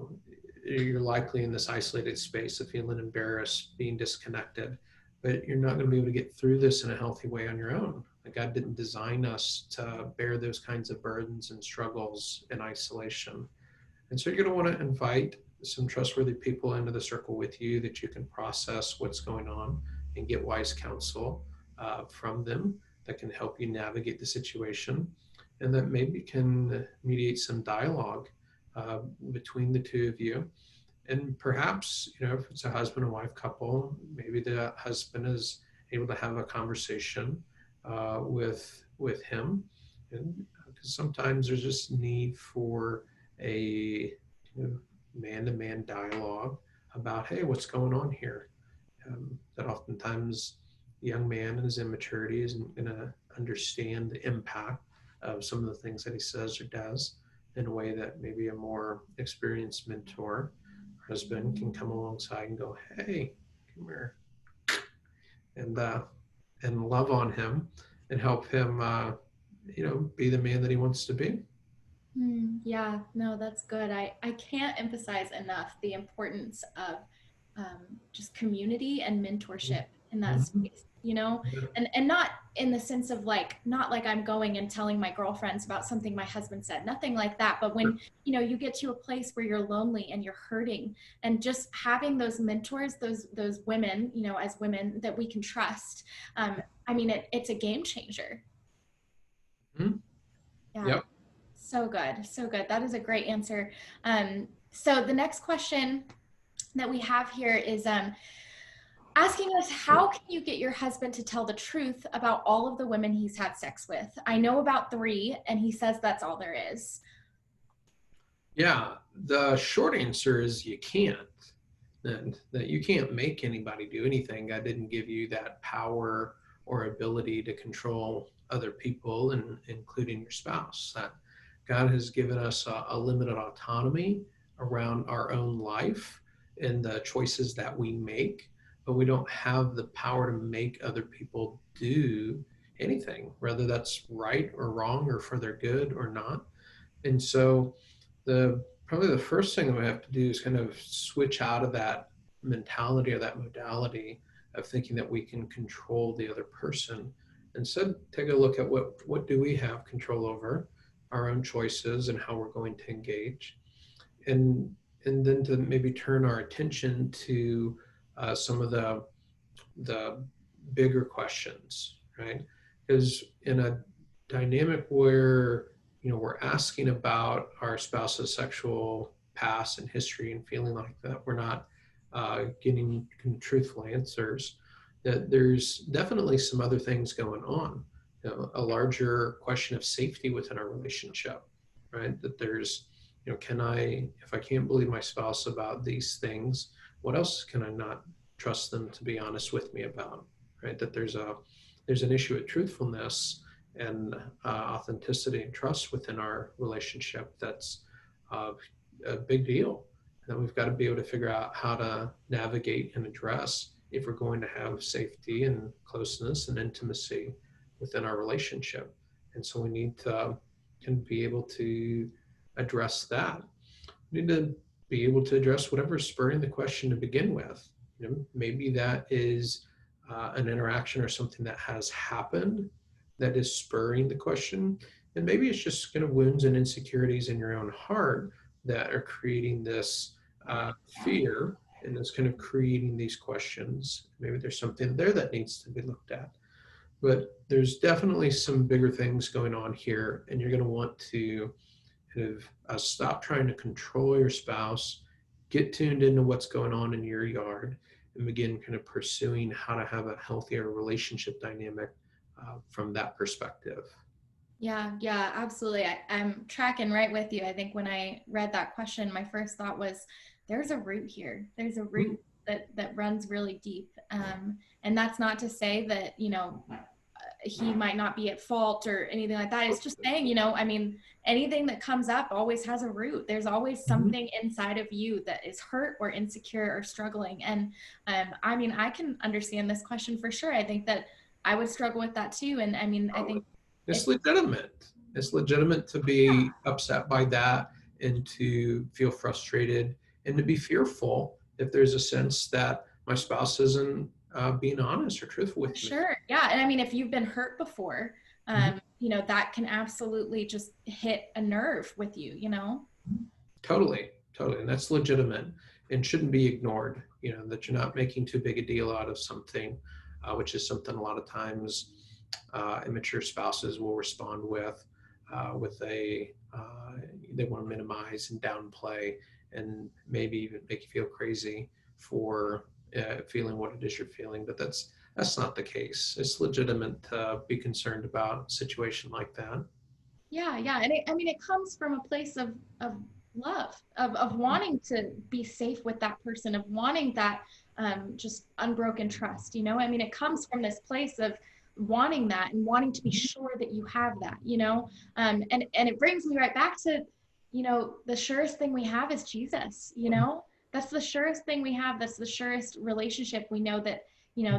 Speaker 2: you're likely in this isolated space of feeling embarrassed, being disconnected, but you're not going to be able to get through this in a healthy way on your own. Like, God didn't design us to bear those kinds of burdens and struggles in isolation. And so you're going to want to invite some trustworthy people into the circle with you that you can process what's going on and get wise counsel from them that can help you navigate the situation, and that maybe can mediate some dialogue between the two of you. And perhaps, if it's a husband and wife couple, maybe the husband is able to have a conversation with him, and because sometimes there's just need for a man-to-man dialogue about, hey, what's going on here? That oftentimes the young man in his immaturity isn't going to understand the impact of some of the things that he says or does in a way that maybe a more experienced mentor husband can come alongside and go, hey, come here, and love on him and help him, be the man that he wants to be.
Speaker 1: Yeah, no, that's good. I can't emphasize enough the importance of just community and mentorship in that
Speaker 2: Mm-hmm.
Speaker 1: space, and not in the sense of like, not like I'm going and telling my girlfriends about something my husband said, nothing like that. But when, you get to a place where you're lonely and you're hurting, and just having those mentors, those women, as women that we can trust, I mean, it's a game changer.
Speaker 2: Mm-hmm.
Speaker 1: Yeah.
Speaker 2: Yep.
Speaker 1: So good. So good. That is a great answer. So the next question that we have here is asking us, how can you get your husband to tell the truth about all of the women he's had sex with? I know about 3, and he says that's all there is.
Speaker 2: Yeah. The short answer is you can't. And that you can't make anybody do anything. God didn't give you that power or ability to control other people, and including your spouse. That God has given us a limited autonomy around our own life and the choices that we make, but we don't have the power to make other people do anything, whether that's right or wrong or for their good or not. And so the probably the first thing that we have to do is kind of switch out of that mentality or that modality of thinking that we can control the other person. Instead, take a look at what do we have control over, our own choices and how we're going to engage, and and then to maybe turn our attention to some of the bigger questions, right? Because in a dynamic where we're asking about our spouse's sexual past and history and feeling like that we're not getting truthful answers, that there's definitely some other things going on. A larger question of safety within our relationship, right? That there's, can I, if I can't believe my spouse about these things, what else can I not trust them to be honest with me about, right? That there's an issue of truthfulness and authenticity and trust within our relationship that's uh, a big deal that we've got to be able to figure out how to navigate and address if we're going to have safety and closeness and intimacy within our relationship. And so we need to can be able to address that. We need to be able to address whatever's spurring the question to begin with. Maybe that is an interaction or something that has happened that is spurring the question, and maybe it's just kind of wounds and insecurities in your own heart that are creating this fear and is kind of creating these questions. Maybe there's something there that needs to be looked at, but there's definitely some bigger things going on here, and you're going to want to kind of stop trying to control your spouse, get tuned into what's going on in your yard and begin kind of pursuing how to have a healthier relationship dynamic from that perspective.
Speaker 1: Yeah, yeah, absolutely. I'm tracking right with you. I think when I read that question, my first thought was, there's a root here. There's a
Speaker 2: Mm-hmm.
Speaker 1: root that runs really deep. And that's not to say that, he might not be at fault or anything like that. It's just saying, I mean, anything that comes up always has a root. There's always
Speaker 2: Mm-hmm.
Speaker 1: something inside of you that is hurt or insecure or struggling. And I mean, I can understand this question for sure. I think that I would struggle with that too. And I mean, I think
Speaker 2: It's
Speaker 1: it's,
Speaker 2: legitimate. It's legitimate to be upset by that and to feel frustrated and to be fearful if there's a sense that my spouse isn't being honest or truthful with me.
Speaker 1: sure. Yeah. And I mean, if you've been hurt before,
Speaker 2: Mhm.
Speaker 1: that can absolutely just hit a nerve with you.
Speaker 2: Totally, totally. And that's legitimate and shouldn't be ignored, that you're not making too big a deal out of something, which is something a lot of times immature spouses will respond with they want to minimize and downplay and maybe even make you feel crazy for feeling what it is you're feeling. But that's not the case. It's legitimate to be concerned about a situation like that.
Speaker 1: Yeah, yeah. And I mean, it comes from a place of love, of wanting to be safe with that person, of wanting that just unbroken trust. I mean, it comes from this place of wanting that and wanting to be sure that you have that. And it brings me right back to, the surest thing we have is Jesus. That's the surest thing we have. That's the surest relationship. We know that,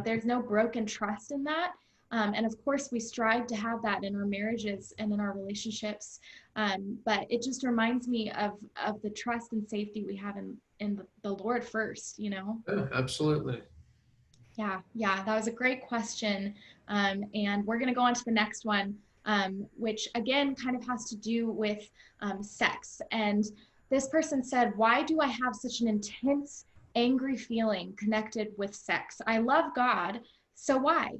Speaker 1: there's no broken trust in that. And of course, we strive to have that in our marriages and in our relationships. But it just reminds me of the trust and safety we have in the Lord first.
Speaker 2: Yeah, absolutely.
Speaker 1: Yeah, yeah, that was a great question. And we're going to go on to the next one, which again kind of has to do with sex. And this person said, "Why do I have such an intense, angry feeling connected with sex? I love God, so why?"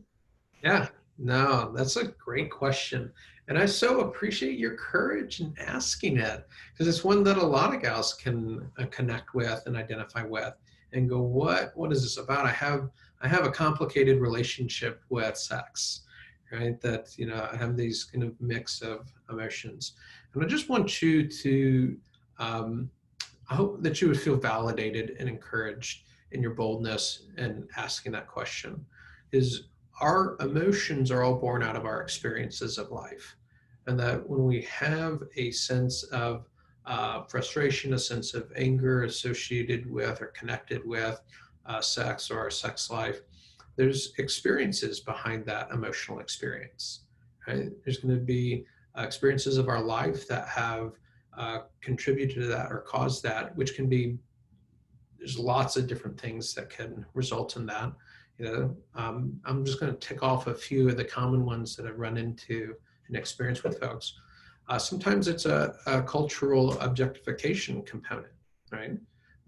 Speaker 2: Yeah, no, that's a great question. And I so appreciate your courage in asking it because it's one that a lot of gals can connect with and identify with and go, what is this about? I have a complicated relationship with sex, right? That, I have these kind of mix of emotions. And I just want you to um, I hope that you would feel validated and encouraged in your boldness in asking that question. Is our emotions are all born out of our experiences of life. And that when we have a sense of frustration, a sense of anger associated with or connected with sex or our sex life, there's experiences behind that emotional experience. Right? There's going to be experiences of our life that have contributed to that or caused that, which can be, there's lots of different things that can result in that. I'm just going to tick off a few of the common ones that I've run into and experience with folks. Sometimes it's a cultural objectification component, right?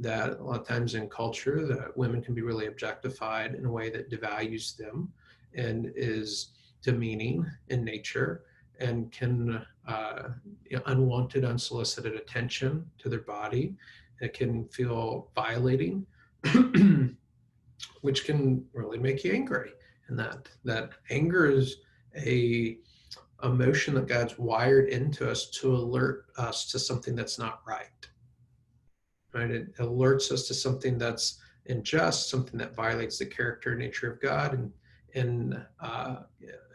Speaker 2: That a lot of times in culture, that women can be really objectified in a way that devalues them and is demeaning in nature and can unwanted, unsolicited attention to their body. It can feel violating, which can really make you angry. And that anger is a emotion that God's wired into us to alert us to something that's not right. Right? It alerts us to something that's unjust, something that violates the character and nature of God, and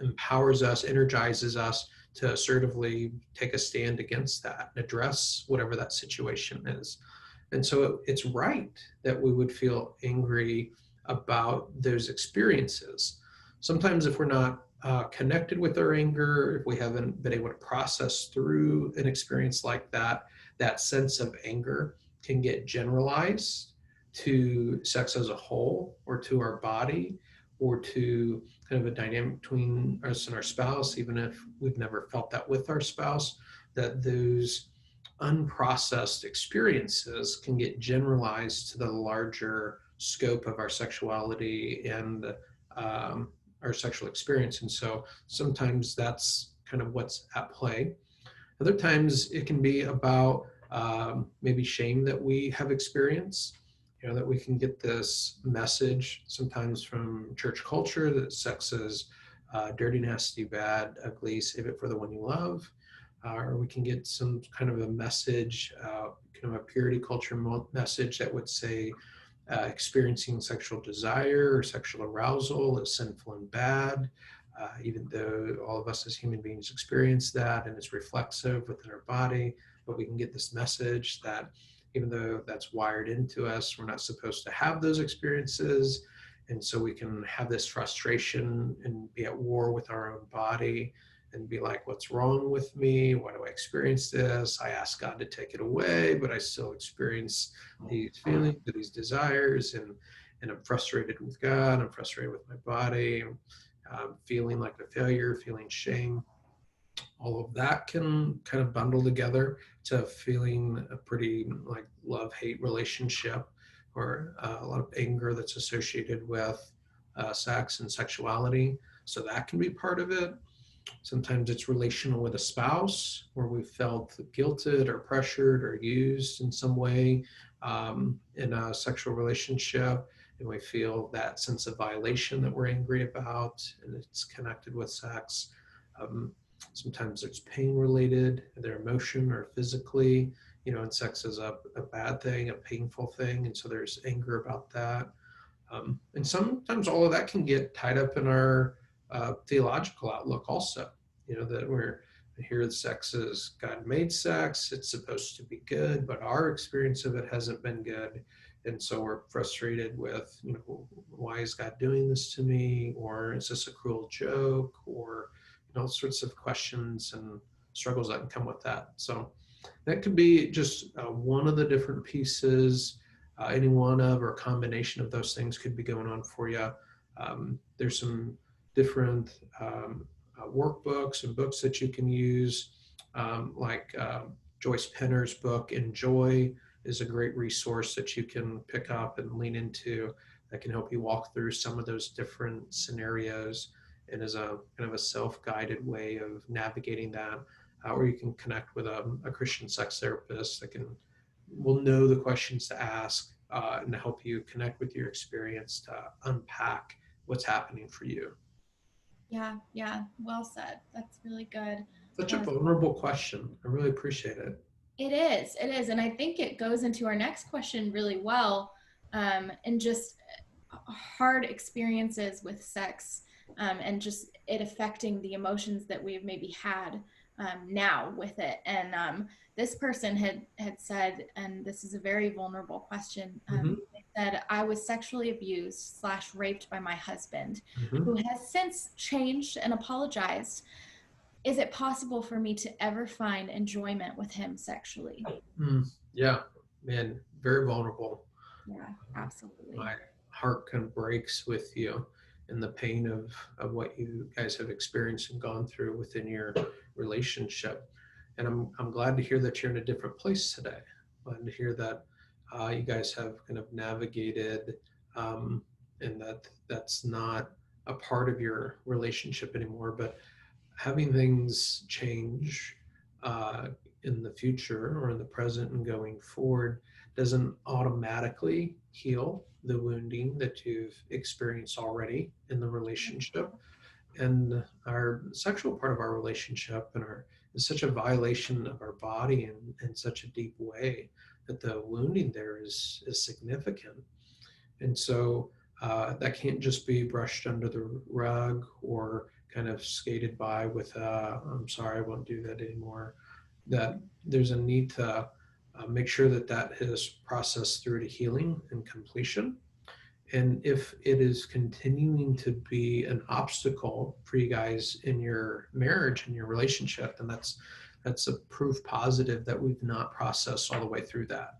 Speaker 2: empowers us, energizes us to assertively take a stand against that and address whatever that situation is. And so it's right that we would feel angry about those experiences. Sometimes, if we're not connected with our anger, if we haven't been able to process through an experience like that, that sense of anger can get generalized to sex as a whole or to our body or to kind of a dynamic between us and our spouse, even if we've never felt that with our spouse, that those unprocessed experiences can get generalized to the larger scope of our sexuality and our sexual experience. And so sometimes that's kind of what's at play. Other times it can be about maybe shame that we have experienced. That we can get this message sometimes from church culture that sex is dirty, nasty, bad, ugly, save it for the one you love. Or we can get some kind of a message, kind of a purity culture message that would say experiencing sexual desire or sexual arousal is sinful and bad, even though all of us as human beings experience that and it's reflexive within our body. But we can get this message that even though that's wired into us, we're not supposed to have those experiences. And so we can have this frustration and be at war with our own body and be like, what's wrong with me? Why do I experience this? I ask God to take it away, but I still experience these feelings, these desires, and I'm frustrated with God. I'm frustrated with my body. I'm feeling like a failure, feeling shame. All of that can kind of bundle together to feeling a pretty like love-hate relationship, or a lot of anger that's associated with sex and sexuality. So that can be part of it. Sometimes it's relational with a spouse where we felt guilted or pressured or used in some way in a sexual relationship. And we feel that sense of violation that we're angry about, and it's connected with sex. Um, Sometimes it's pain related, either emotion or physically, and sex is a bad thing, a painful thing. And so there's anger about that. And sometimes all of that can get tied up in our theological outlook also, that we're here, the sex is God made sex, it's supposed to be good, but our experience of it hasn't been good. And so we're frustrated with, why is God doing this to me? Or is this a cruel joke? Or, all sorts of questions and struggles that can come with that. So that could be just one of the different pieces. Any one of or a combination of those things could be going on for you. There's some different workbooks and books that you can use, like Joyce Penner's book Enjoy is a great resource that you can pick up and lean into that can help you walk through some of those different scenarios, and is a kind of a self-guided way of navigating that. Or you can connect with a Christian sex therapist that will know the questions to ask and to help you connect with your experience to unpack what's happening for you.
Speaker 1: Yeah, yeah, well said. That's really good.
Speaker 2: Such a
Speaker 1: Uh,
Speaker 2: vulnerable question. I really appreciate it.
Speaker 1: it is. And I think it goes into our next question really well, and just hard experiences with sex, and just it affecting the emotions that we've maybe had now with it. And this person had said, and this is a very vulnerable question.
Speaker 2: Mm-hmm.
Speaker 1: They said, "I was sexually abused / raped by my husband,
Speaker 2: Mm-hmm.
Speaker 1: who has since changed and apologized. Is it possible for me to ever find enjoyment with him sexually?"
Speaker 2: Yeah, man, very vulnerable.
Speaker 1: Yeah, absolutely.
Speaker 2: My heart kind of breaks with you and the pain of what you guys have experienced and gone through within your relationship. And I'm glad to hear that you're in a different place today. Glad to hear that you guys have kind of navigated, and that's not a part of your relationship anymore. But having things change uh, in the future or in the present and going forward doesn't automatically heal the wounding that you've experienced already in the relationship. And our sexual part of our relationship and our is such a violation of our body in such a deep way that the wounding there is significant. And so that can't just be brushed under the rug or kind of skated by with, I'm sorry, I won't do that anymore. That there's a need to make sure that that is processed through to healing and completion. And if it is continuing to be an obstacle for you guys in your marriage and your relationship, then that's a proof positive that we've not processed all the way through that.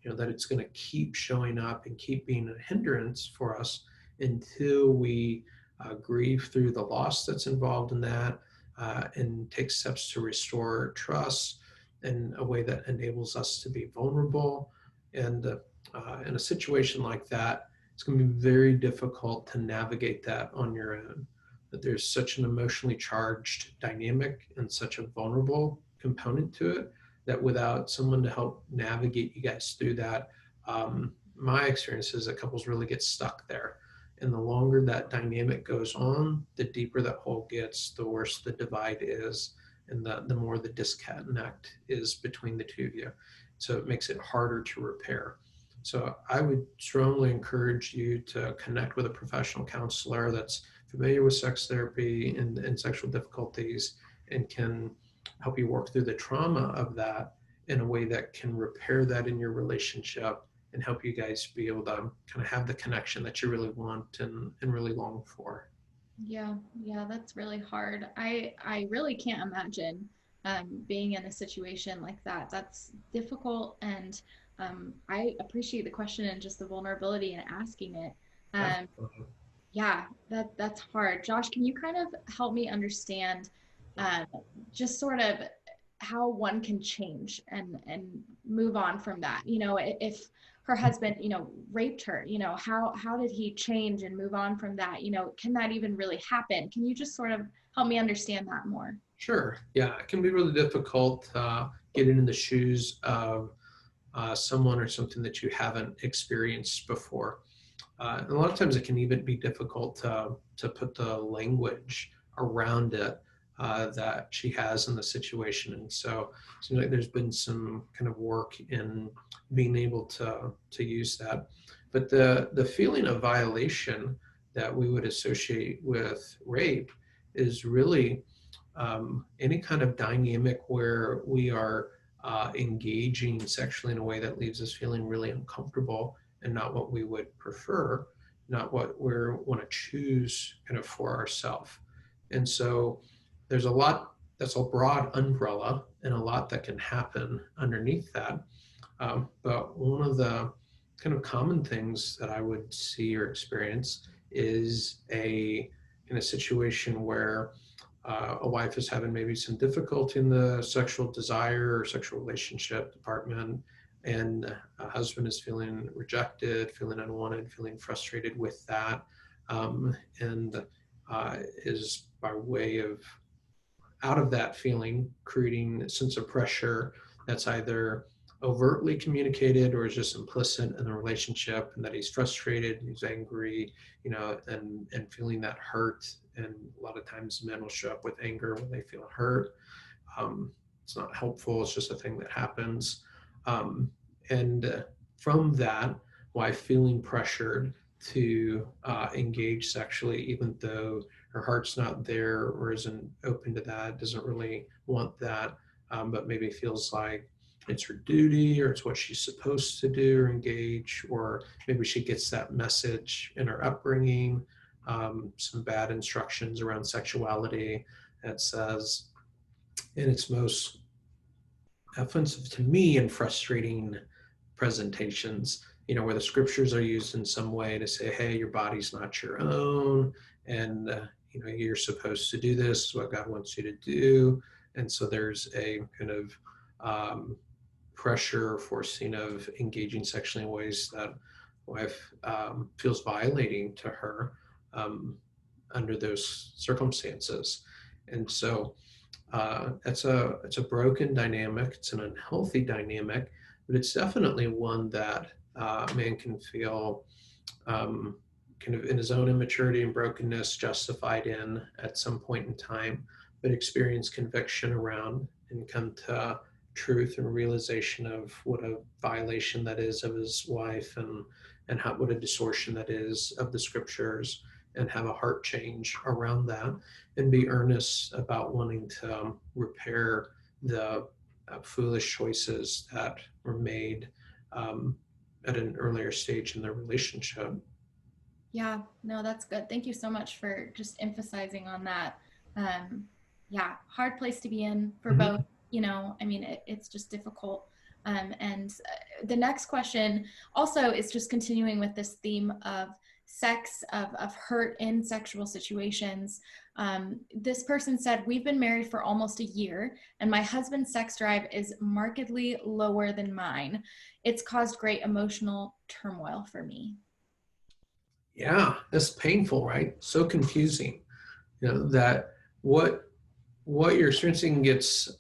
Speaker 2: That it's going to keep showing up and keep being a hindrance for us until we grieve through the loss that's involved in that, and take steps to restore trust in a way that enables us to be vulnerable. And in a situation like that, it's going to be very difficult to navigate that on your own. That there's such an emotionally charged dynamic and such a vulnerable component to it that without someone to help navigate you guys through that, my experience is that couples really get stuck there. And the longer that dynamic goes on, the deeper that hole gets, the worse the divide is, and the more the disconnect is between the two of you. So it makes it harder to repair. So I would strongly encourage you to connect with a professional counselor that's familiar with sex therapy and sexual difficulties and can help you work through the trauma of that in a way that can repair that in your relationship and help you guys be able to kind of have the connection that you really want and really long for.
Speaker 1: Yeah, yeah, that's really hard. I really can't imagine being in a situation like that. That's difficult, and I appreciate the question and just the vulnerability in asking it. Um,
Speaker 2: Absolutely.
Speaker 1: yeah, that's hard. Josh, can you kind of help me understand um, just sort of how one can change and move on from that? You know, if her husband, you know, raped her, you know, how did he change and move on from that? You know, can that even really happen? Can you just sort of help me understand that more?
Speaker 2: Sure. Yeah, it can be really difficult getting in the shoes of someone or something that you haven't experienced before. And a lot of times it can even be difficult to put the language around it that she has in the situation. And so it seems like there's been some kind of work in being able to use that. But the feeling of violation that we would associate with rape is really any kind of dynamic where we are engaging sexually in a way that leaves us feeling really uncomfortable and not what we would prefer, not what we want to choose kind of for ourselves. And so there's a lot that's a broad umbrella and a lot that can happen underneath that. But one of the kind of common things that I would see or experience is in a situation where a wife is having maybe some difficulty in the sexual desire or sexual relationship department, and a husband is feeling rejected, feeling unwanted, feeling frustrated with that, and is by way of out of that feeling creating a sense of pressure that's either overtly communicated or is just implicit in the relationship, and that he's frustrated, he's angry, and feeling that hurt. And a lot of times men will show up with anger when they feel hurt. It's not helpful, it's just a thing that happens. And from that, wife feeling pressured to engage sexually, even though her heart's not there or isn't open to that, doesn't really want that, but maybe feels like it's her duty or it's what she's supposed to do or engage, or maybe she gets that message in her upbringing, some bad instructions around sexuality that says, in its most offensive to me and frustrating presentations, where the scriptures are used in some way to say, hey, your body's not your own, and you're supposed to do this, what God wants you to do. And so there's a kind of pressure, forcing of engaging sexually in ways that wife feels violating to her under those circumstances. And so it's a broken dynamic. It's an unhealthy dynamic, but it's definitely one that a man can feel kind of in his own immaturity and brokenness justified in at some point in time, but experience conviction around and come to truth and realization of what a violation that is of his wife, and what a distortion that is of the scriptures, and have a heart change around that, and be earnest about wanting to repair the foolish choices that were made at an earlier stage in their relationship.
Speaker 1: Yeah, no, that's good. Thank you so much for just emphasizing on that. Um, yeah, hard place to be in for both.
Speaker 2: Mhm.
Speaker 1: You know, I mean, it's just difficult. And the next question also is just continuing with this theme of sex, of hurt in sexual situations. This person said, we've been married for almost a year, and my husband's sex drive is markedly lower than mine. It's caused great emotional turmoil for me.
Speaker 2: Yeah, that's painful, right? So confusing. That what you're experiencing gets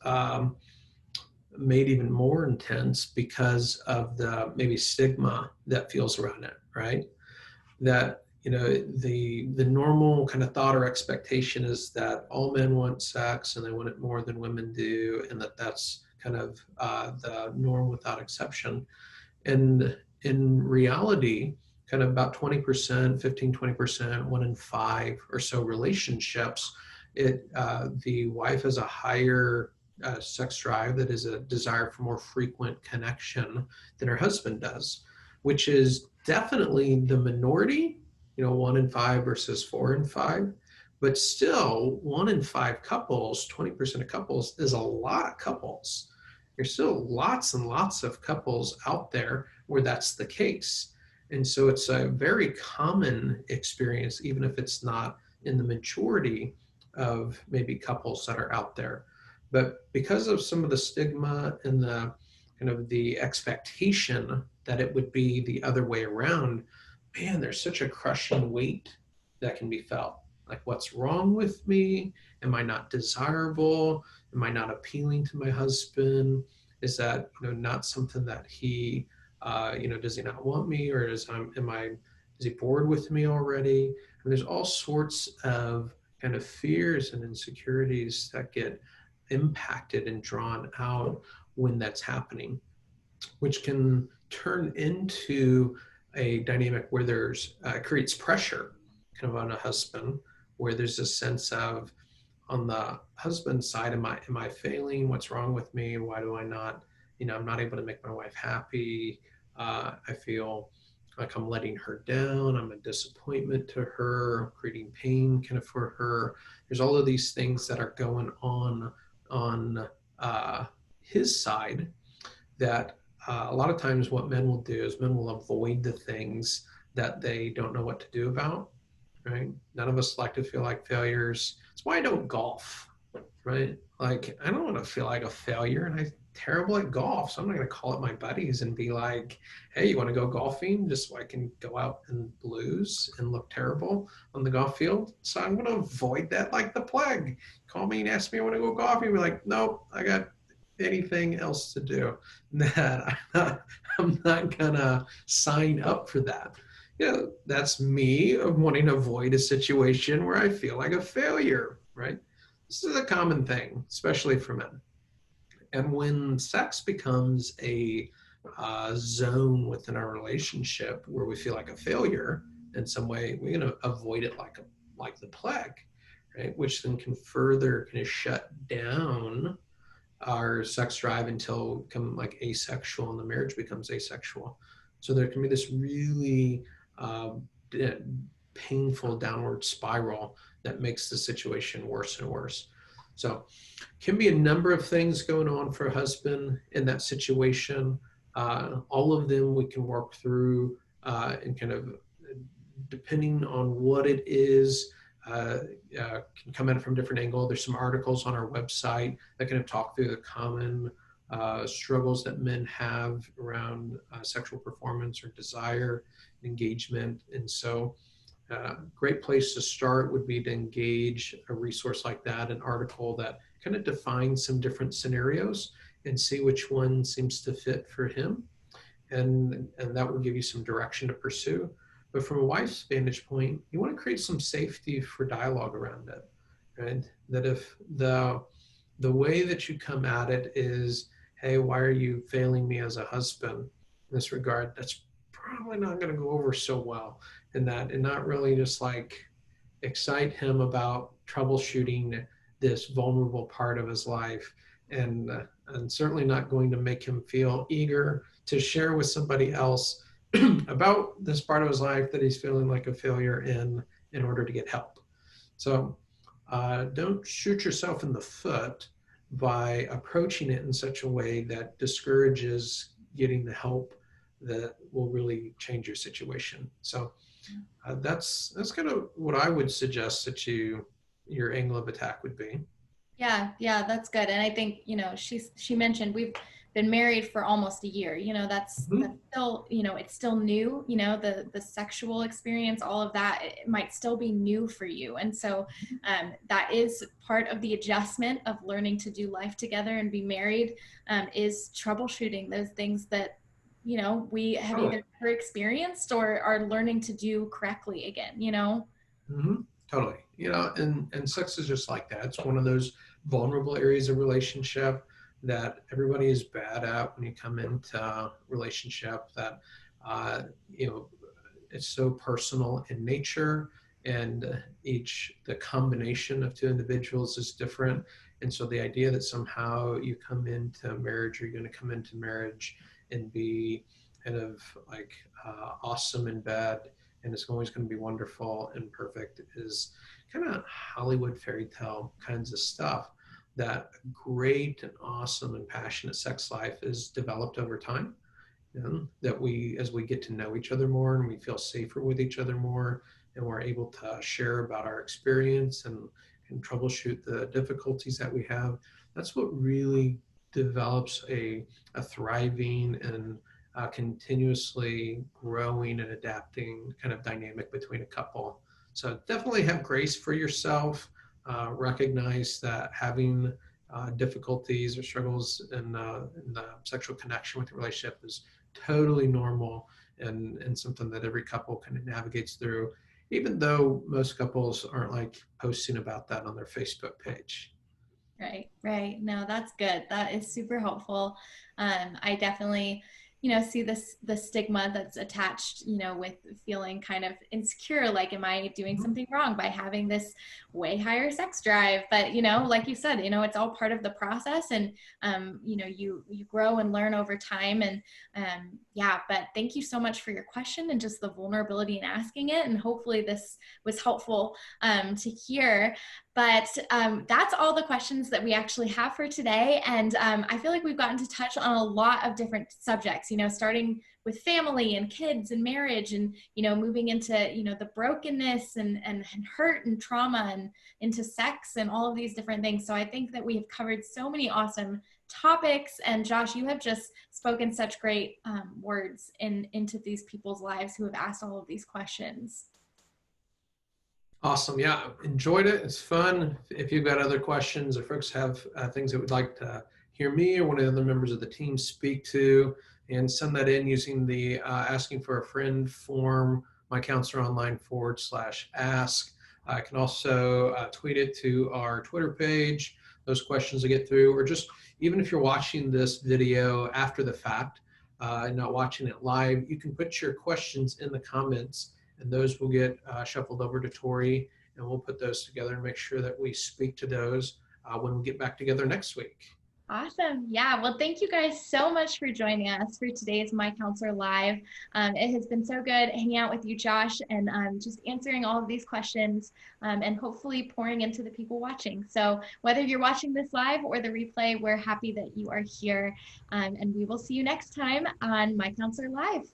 Speaker 2: made even more intense because of the maybe stigma that feels around it, right? That the normal kind of thought or expectation is that all men want sex and they want it more than women do, and that's kind of the norm without exception. And in reality, kind of about 20%, 15, 20%, 1 in 5 or so relationships, the wife has a higher sex drive, that is a desire for more frequent connection, than her husband does, which is definitely the minority, 1 in 5 versus 4 in 5. But still, 1 in 5 couples, 20% of couples, is a lot of couples. There's still lots and lots of couples out there where that's the case. And so it's a very common experience, even if it's not in the majority of maybe couples that are out there. But because of some of the stigma and the kind of the expectation that it would be the other way around, man, there's such a crushing weight that can be felt. Like, what's wrong with me? Am I not desirable? Am I not appealing to my husband? Is that not something that he does he not want me, or is he bored with me already? And there's all sorts of kind of fears and insecurities that get impacted and drawn out when that's happening, which can turn into a dynamic where there's creates pressure kind of on a husband, where there's a sense of, on the husband's side, am I failing? What's wrong with me? Why do I not, I'm not able to make my wife happy. I feel like I'm letting her down. I'm a disappointment to her, creating pain kind of for her. There's all of these things that are going on his side, that a lot of times what men will do is men will avoid the things that they don't know what to do about, right? None of us like to feel like failures. That's why I don't golf, right? Like, I don't want to feel like a failure, and I'm terrible at golf. So I'm not going to call up my buddies and be like, hey, you want to go golfing, just so I can go out and lose and look terrible on the golf field? So I'm going to avoid that like the plague. Call me and ask me, I want to go golfing. Be like, nope, I got anything else to do. That I'm not gonna sign up for that. That's me of wanting to avoid a situation where I feel like a failure, right? This is a common thing, especially for men. And when sex becomes a zone within our relationship where we feel like a failure in some way, we're going to avoid it like the plague, right? Which then can further kind of shut down our sex drive until become like asexual, and the marriage becomes asexual. So there can be this really painful downward spiral that makes the situation worse and worse. So can be a number of things going on for a husband in that situation. All of them we can work through, and kind of, depending on what it is, can come in from a different angle. There's some articles on our website that kind of talk through the common struggles that men have around sexual performance or desire, engagement. And so great place to start would be to engage a resource like that, an article that kind of defines some different scenarios and see which one seems to fit for him. And that will give you some direction to pursue. But from a wife's vantage point, you want to create some safety for dialogue around it, right? That if the way that you come at it is, hey, why are you failing me as a husband in this regard? That's probably not going to go over so well. And not really just like excite him about troubleshooting this vulnerable part of his life, and certainly not going to make him feel eager to share with somebody else about this part of his life that he's feeling like a failure in order to get help. So don't shoot yourself in the foot by approaching it in such a way that discourages getting the help that will really change your situation. So that's kind of what I would suggest that your angle of attack would be.
Speaker 1: Yeah, that's good. And I think, she mentioned been married for almost a year. That's
Speaker 2: Mhm.
Speaker 1: still, it's still new. The sexual experience, all of that, it might still be new for you. And so that is part of the adjustment of learning to do life together and be married, is troubleshooting those things that we have
Speaker 2: Totally.
Speaker 1: either never experienced or are learning to do correctly again.
Speaker 2: Hmm. Totally. And sex is just like that. It's one of those vulnerable areas of relationship that everybody is bad at when you come into a relationship. That uh, you know, it's so personal in nature, and the combination of two individuals is different. And so the idea that somehow you come into marriage, or you're going to come into marriage and be kind of like awesome in bed, and it's always going to be wonderful and perfect, is kind of Hollywood fairy tale kinds of stuff. That great and awesome and passionate sex life is developed over time, that as we get to know each other more and we feel safer with each other more, and we're able to share about our experience and troubleshoot the difficulties that we have, that's what really develops a thriving and continuously growing and adapting kind of dynamic between a couple. So definitely have grace for yourself. Recognize that having difficulties or struggles in the sexual connection with the relationship is totally normal, and something that every couple kind of navigates through, even though most couples aren't like posting about that on their Facebook page.
Speaker 1: Right, right. No, that's good. That is super helpful. I definitely, see the stigma that's attached, with feeling kind of insecure. Like, am I doing
Speaker 2: Mhm.
Speaker 1: something wrong by having this way higher sex drive? But, like you said, it's all part of the process, and you grow and learn over time. And yeah, but thank you so much for your question and just the vulnerability in asking it. And hopefully this was helpful to hear. But that's all the questions that we actually have for today. And I feel like we've gotten to touch on a lot of different subjects, starting with family and kids and marriage, and, moving into, the brokenness and hurt and trauma, and into sex and all of these different things. So I think that we have covered so many awesome topics. And Josh, you have just spoken such great words into these people's lives who have asked all of these questions.
Speaker 2: Awesome. Yeah, enjoyed it. It's fun. If you've got other questions, or folks have things that would like to hear me or one of the other members of the team speak to, and send that in using the asking for a friend form, MyCounselor.Online /ask. I can also tweet it to our Twitter page, those questions to get through, or just even if you're watching this video after the fact, and not watching it live, you can put your questions in the comments, and those will get shuffled over to Tori, and we'll put those together and make sure that we speak to those when we get back together next week.
Speaker 1: Awesome. Yeah. Well, thank you guys so much for joining us for today's My Counselor Live. It has been so good hanging out with you, Josh, and just answering all of these questions, and hopefully pouring into the people watching. So whether you're watching this live or the replay, we're happy that you are here. And we will see you next time on My Counselor Live.